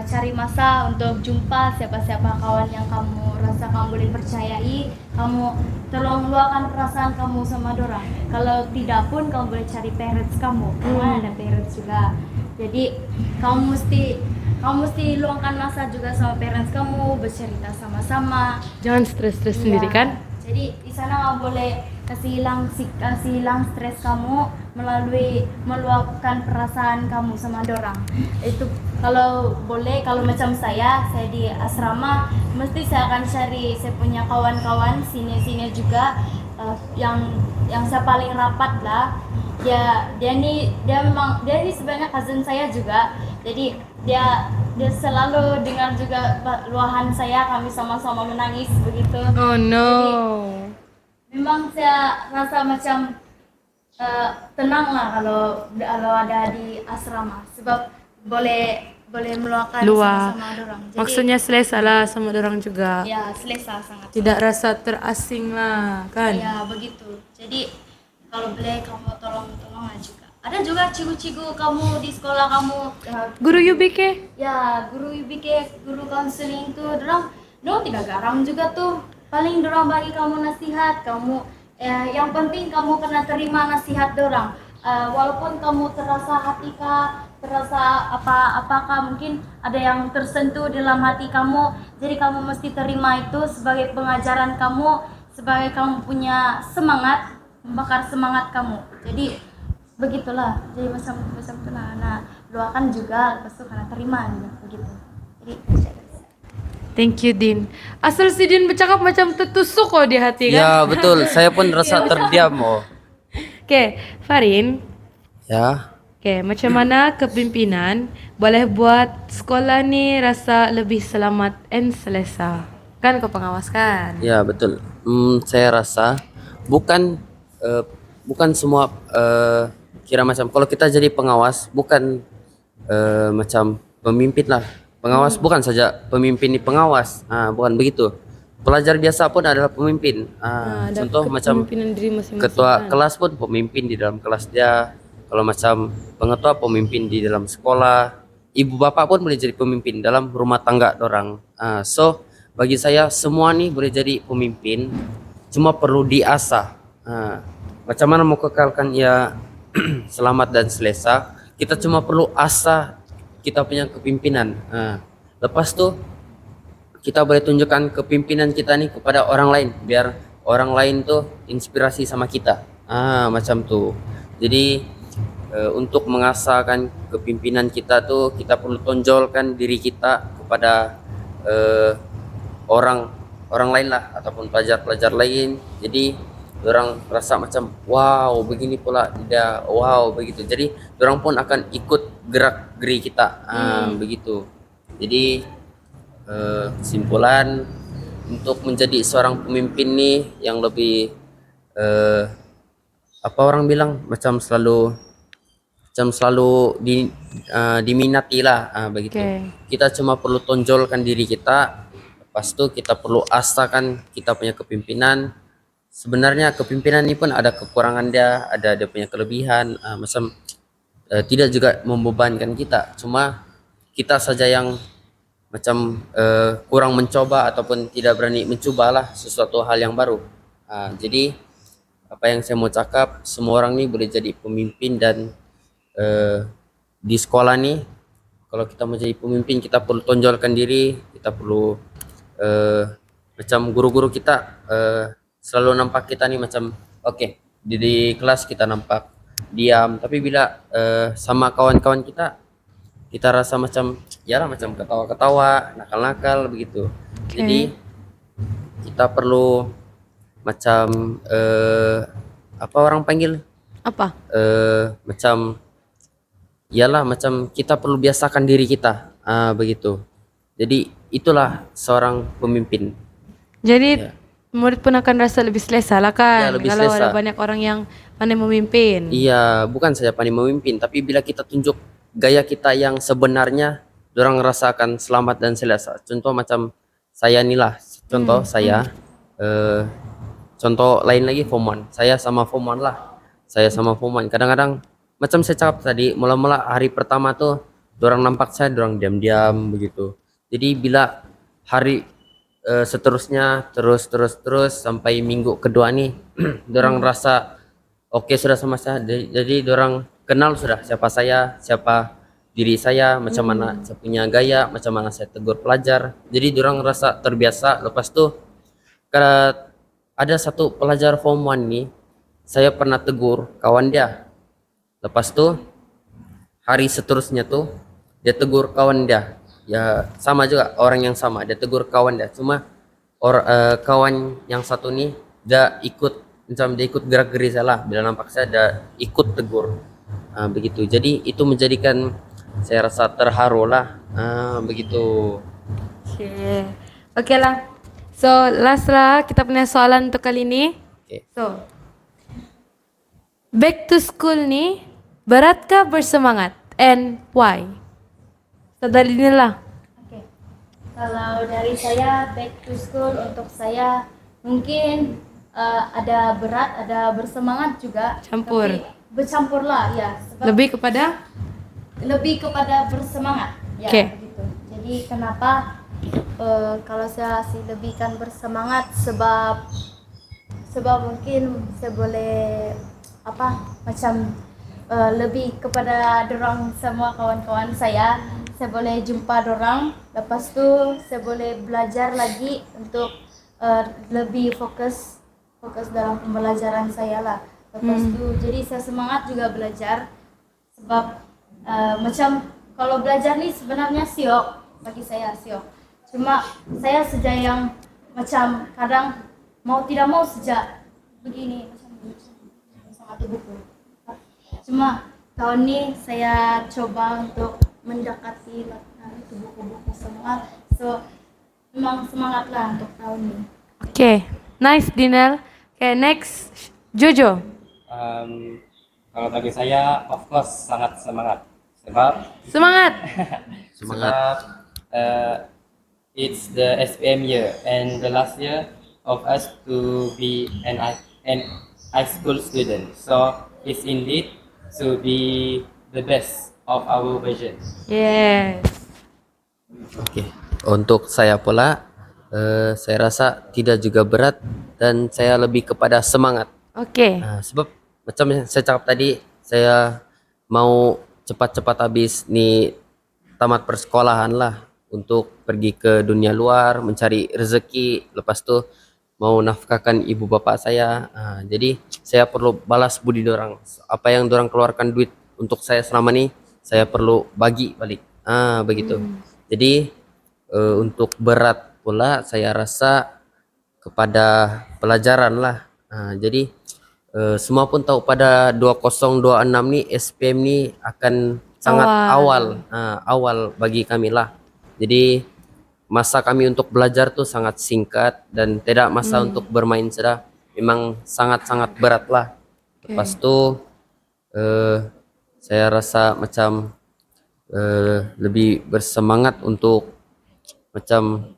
cari masa untuk jumpa siapa-siapa kawan yang kamu rasa kamu boleh percayai. Kamu tolong luahkan perasaan kamu sama dorang. Kalau tidak pun kamu boleh cari parents kamu. Karena ada parents juga. Jadi kamu mesti luangkan masa juga sama parents kamu, bercerita sama-sama. Jangan stres-stres sendiri Iya. kan? Jadi di sana kamu boleh kasih hilang stres kamu melalui meluapkan perasaan kamu sama dorang. Itu kalau boleh, kalau macam saya di asrama mesti saya akan cari saya punya kawan-kawan sini juga yang saya paling rapat lah. Dia ini sebenarnya cousin saya juga. Jadi dia selalu dengar juga luahan saya, kami sama-sama menangis begitu. Oh no. Memang saya rasa macam tenang lah kalau ada di asrama, sebab boleh meluahkan sama-sama dorang. Jadi, Maksudnya selesa lah sama orang juga. ya selesa sangat. Tidak rasa terasing lah kan? Ya begitu. Jadi kalau boleh kamu tolong juga. Ada juga cigu-cigu kamu di sekolah kamu, Guru UBK? ya guru UBK, guru konseling tuh, dorang tidak garang juga tuh. Paling dorang bagi kamu nasihat, yang penting kamu kena terima nasihat dorang. Walaupun kamu terasa apakah mungkin ada yang tersentuh dalam hati kamu, jadi kamu mesti terima itu sebagai pengajaran kamu, sebagai kamu punya semangat, membakar semangat kamu. Jadi begitulah, jadi macam itu lah. Nah, doakan juga, lepas itu karena terima juga begitu. Jadi Thank you Din. Asal si Din bercakap macam tertusuk kok di hati kan? Ya, betul. Saya pun rasa terdiam. Oh. Oke, Farin. Ya. Oke, macam mana kepimpinan boleh buat sekolah ni rasa lebih selamat and selesa? Kan kau pengawas kan? Ya, betul. Saya rasa bukan semua kira macam kalau kita jadi pengawas bukan macam pemimpin lah. Pengawas bukan saja pemimpin di pengawas. Bukan begitu. Pelajar biasa pun adalah pemimpin. Ada Contoh macam kepemimpinan diri masing-masing ketua kan? kelas pun pemimpin di dalam kelas dia. Kalau macam pengetua pemimpin di dalam sekolah. Ibu bapak pun boleh jadi pemimpin dalam rumah tangga orang. So bagi saya semua nih boleh jadi pemimpin. Cuma perlu diasah. Macam mana mau kekalkan ya selamat dan selesa, kita cuma perlu asah kita punya kepimpinan. Lepas tuh kita boleh tunjukkan kepimpinan kita nih kepada orang lain biar orang lain tuh inspirasi sama kita. Macam tuh. Jadi untuk mengasahkan kepimpinan kita tuh kita perlu tonjolkan diri kita kepada eh, orang orang lain lah ataupun pelajar-pelajar lain. Jadi orang rasa macam wow begini pula dia, wow begitu. Jadi orang pun akan ikut gerak geri kita. Begitu. Jadi kesimpulan untuk menjadi seorang pemimpin nih yang lebih apa orang bilang macam selalu diminati lah, begitu. Oke. Kita cuma perlu tonjolkan diri kita, lepas itu kita perlu asakan kita punya kepimpinan. Sebenarnya kepimpinan ini pun ada kekurangan dia, ada dia punya kelebihan, macam tidak juga membebankan kita, cuma kita saja yang macam kurang mencoba ataupun tidak berani mencobalah sesuatu hal yang baru. Jadi apa yang saya mau cakap, semua orang nih boleh jadi pemimpin. Dan di sekolah nih kalau kita mau jadi pemimpin kita perlu tonjolkan diri, kita perlu macam guru-guru kita selalu nampak kita nih macam oke, di kelas kita nampak diam, tapi bila sama kawan-kawan kita rasa macam ya lah macam ketawa-ketawa, nakal-nakal begitu. Jadi kita perlu macam apa orang panggil Apa? macam iyalah macam kita perlu biasakan diri kita, begitu. Jadi itulah seorang pemimpin. Jadi Ya. murid pun akan rasa lebih selesa lah kan, Ya, lebih kalau selesa. ada banyak orang yang pandai memimpin. Iya, bukan saja pandai memimpin, tapi bila kita tunjuk gaya kita yang sebenarnya, orang rasakan selamat dan selesa. Contoh macam saya nih lah, contoh saya, contoh lain lagi Foman. Saya sama Foman lah, saya sama Foman. Kadang-kadang macam saya cakap tadi, mula-mula hari pertama tuh, orang nampak saya, orang diam-diam begitu. Jadi bila hari seterusnya terus sampai minggu kedua nih, orang rasa oke sudah sama saya. Jadi orang kenal sudah siapa saya, siapa diri saya, macam mana saya punya gaya, macam mana saya tegur pelajar. Jadi orang rasa terbiasa. Lepas tuh ada satu pelajar form 1 nih, saya pernah tegur kawan dia. Lepas tuh hari seterusnya tuh dia tegur kawan dia. Ya sama juga orang yang sama, dia tegur kawan dia. Cuma kawan yang satu nih dia ikut gerak geri saya lah. Bila nampak saya dia ikut tegur, begitu. Jadi itu menjadikan saya rasa terharu lah, begitu. Oke lah. So last lah kita punya soalan untuk kali ini. Oke. So back to school nih beratkah bersemangat and why? So dari inilah. Oke. Kalau dari saya back to school untuk saya mungkin ada berat, ada bersemangat juga. Campur. Tapi bercampur lah ya. Sebab Lebih kepada bersemangat. Ya Oke. begitu. Jadi kenapa kalau saya sih lebihkan bersemangat sebab mungkin saya boleh macam lebih kepada dorang semua kawan-kawan saya boleh jumpa dorang, lepas tu saya boleh belajar lagi untuk lebih fokus dalam pembelajaran saya lah. Lepas tu jadi saya semangat juga belajar sebab macam kalau belajar ni sebenarnya siok bagi saya siok. Cuma saya saja yang macam kadang mau tidak mau saja begini macam sama buku. Cuma tahun ini saya coba untuk mendekati itu buku-buku semua. So memang semangat lah untuk tahun ini. Oke, nice Dinel. Oke, next Jojo. Kalau bagi saya, of course sangat semangat. Sebab Semangat. it's the SPM year and the last year of us to be an high school student. So it's indeed to be the best of our version. Yes. Oke. Untuk saya pula, saya rasa tidak juga berat dan saya lebih kepada semangat. Oke. Sebab macam yang saya cakap tadi, saya mau cepat-cepat habis nih tamat persekolahan lah untuk pergi ke dunia luar mencari rezeki, lepas tu mau nafkahkan ibu bapak saya. Jadi saya perlu balas budi dorang. Apa yang dorang keluarkan duit untuk saya selama ini, saya perlu bagi balik. Begitu. Jadi untuk berat pula saya rasa kepada pelajaran lah. Jadi semua pun tahu pada 2026 nih SPM nih akan sangat awal bagi kami lah. Jadi masa kami untuk belajar tuh sangat singkat dan tidak masa untuk bermain sudah memang sangat-sangat berat lah. Lepas itu saya rasa macam lebih bersemangat untuk macam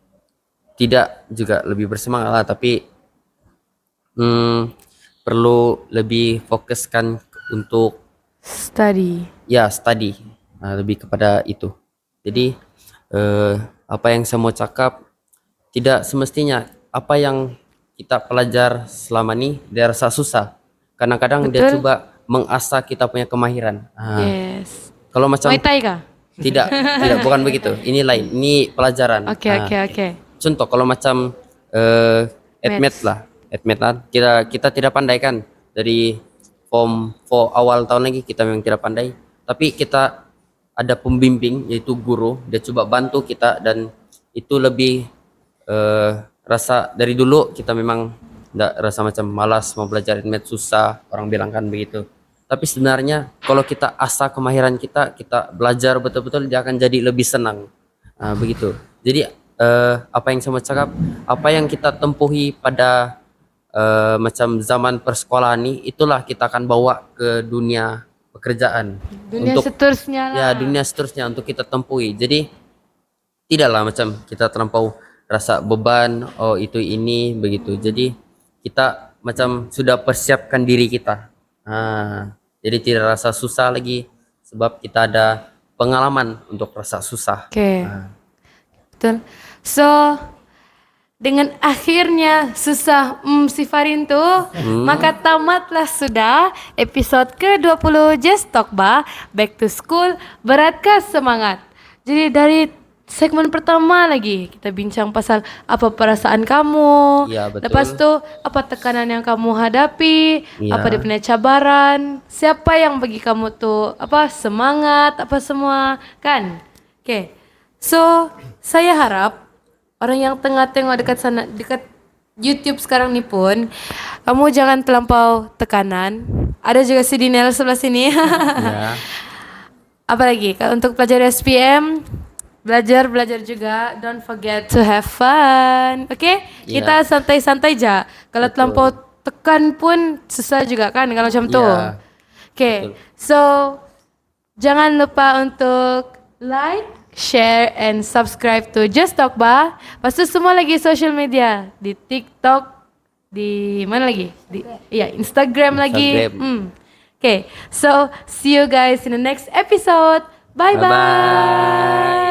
tidak juga lebih bersemangat lah, tapi perlu lebih fokuskan untuk Study. study, lebih kepada itu. Jadi apa yang saya mau cakap, tidak semestinya apa yang kita pelajar selama ini dia rasa susah. Kadang-kadang dia Betul. coba mengasah kita punya kemahiran. Yes. Kalau macam Muay Thai kah? tidak bukan begitu. Ini lain, ini pelajaran. Oke. Contoh kalau macam admit lah, kita tidak pandai kan dari form 4 awal tahun lagi kita memang tidak pandai, tapi kita ada pembimbing yaitu guru, dia coba bantu kita dan itu lebih rasa dari dulu kita memang tidak rasa macam malas mau belajar admit susah, orang bilang kan begitu. Tapi sebenarnya kalau kita asah kemahiran kita belajar betul-betul dia akan jadi lebih senang. Begitu. Jadi apa yang saya mau cakap, apa yang kita tempuhi pada macam zaman persekolahan ini, itulah kita akan bawa ke dunia pekerjaan. Dunia untuk seterusnya lah. ya dunia seterusnya untuk kita tempuhi. Jadi tidaklah macam kita terlampau rasa beban, oh itu ini begitu. Jadi kita macam sudah persiapkan diri kita. Jadi tidak rasa susah lagi sebab kita ada pengalaman untuk rasa susah. Oke. Betul. So, dengan akhirnya susah si Farin tuh, maka tamatlah sudah episode ke-20 Just Talk Ba, Back to School, Beratkah Semangat. Jadi dari segmen pertama lagi kita bincang pasal apa perasaan kamu, Iya, betul. lepas tuh apa tekanan yang kamu hadapi, Iya. apa dia punya cabaran, siapa yang bagi kamu tuh apa semangat, apa semua kan. Oke. So, saya harap orang yang tengah tengok dekat sana, dekat YouTube sekarang nih pun, kamu jangan terlampau tekanan. Ada juga si Dinel sebelah sini. Ya. Apalagi kalau untuk pelajar SPM, belajar juga. Don't forget to have fun. Oke? Iya. Kita santai-santai aja. Kalau terlampau tekan pun susah juga kan kalau macam tuh. Iya. Oke. So, jangan lupa untuk like, share, and subscribe to Just Talk Ba. Lepas itu semua lagi social media. Di TikTok, di mana lagi? Instagram lagi. Instagram. Okay, so see you guys in the next episode. Bye-bye. Bye-bye.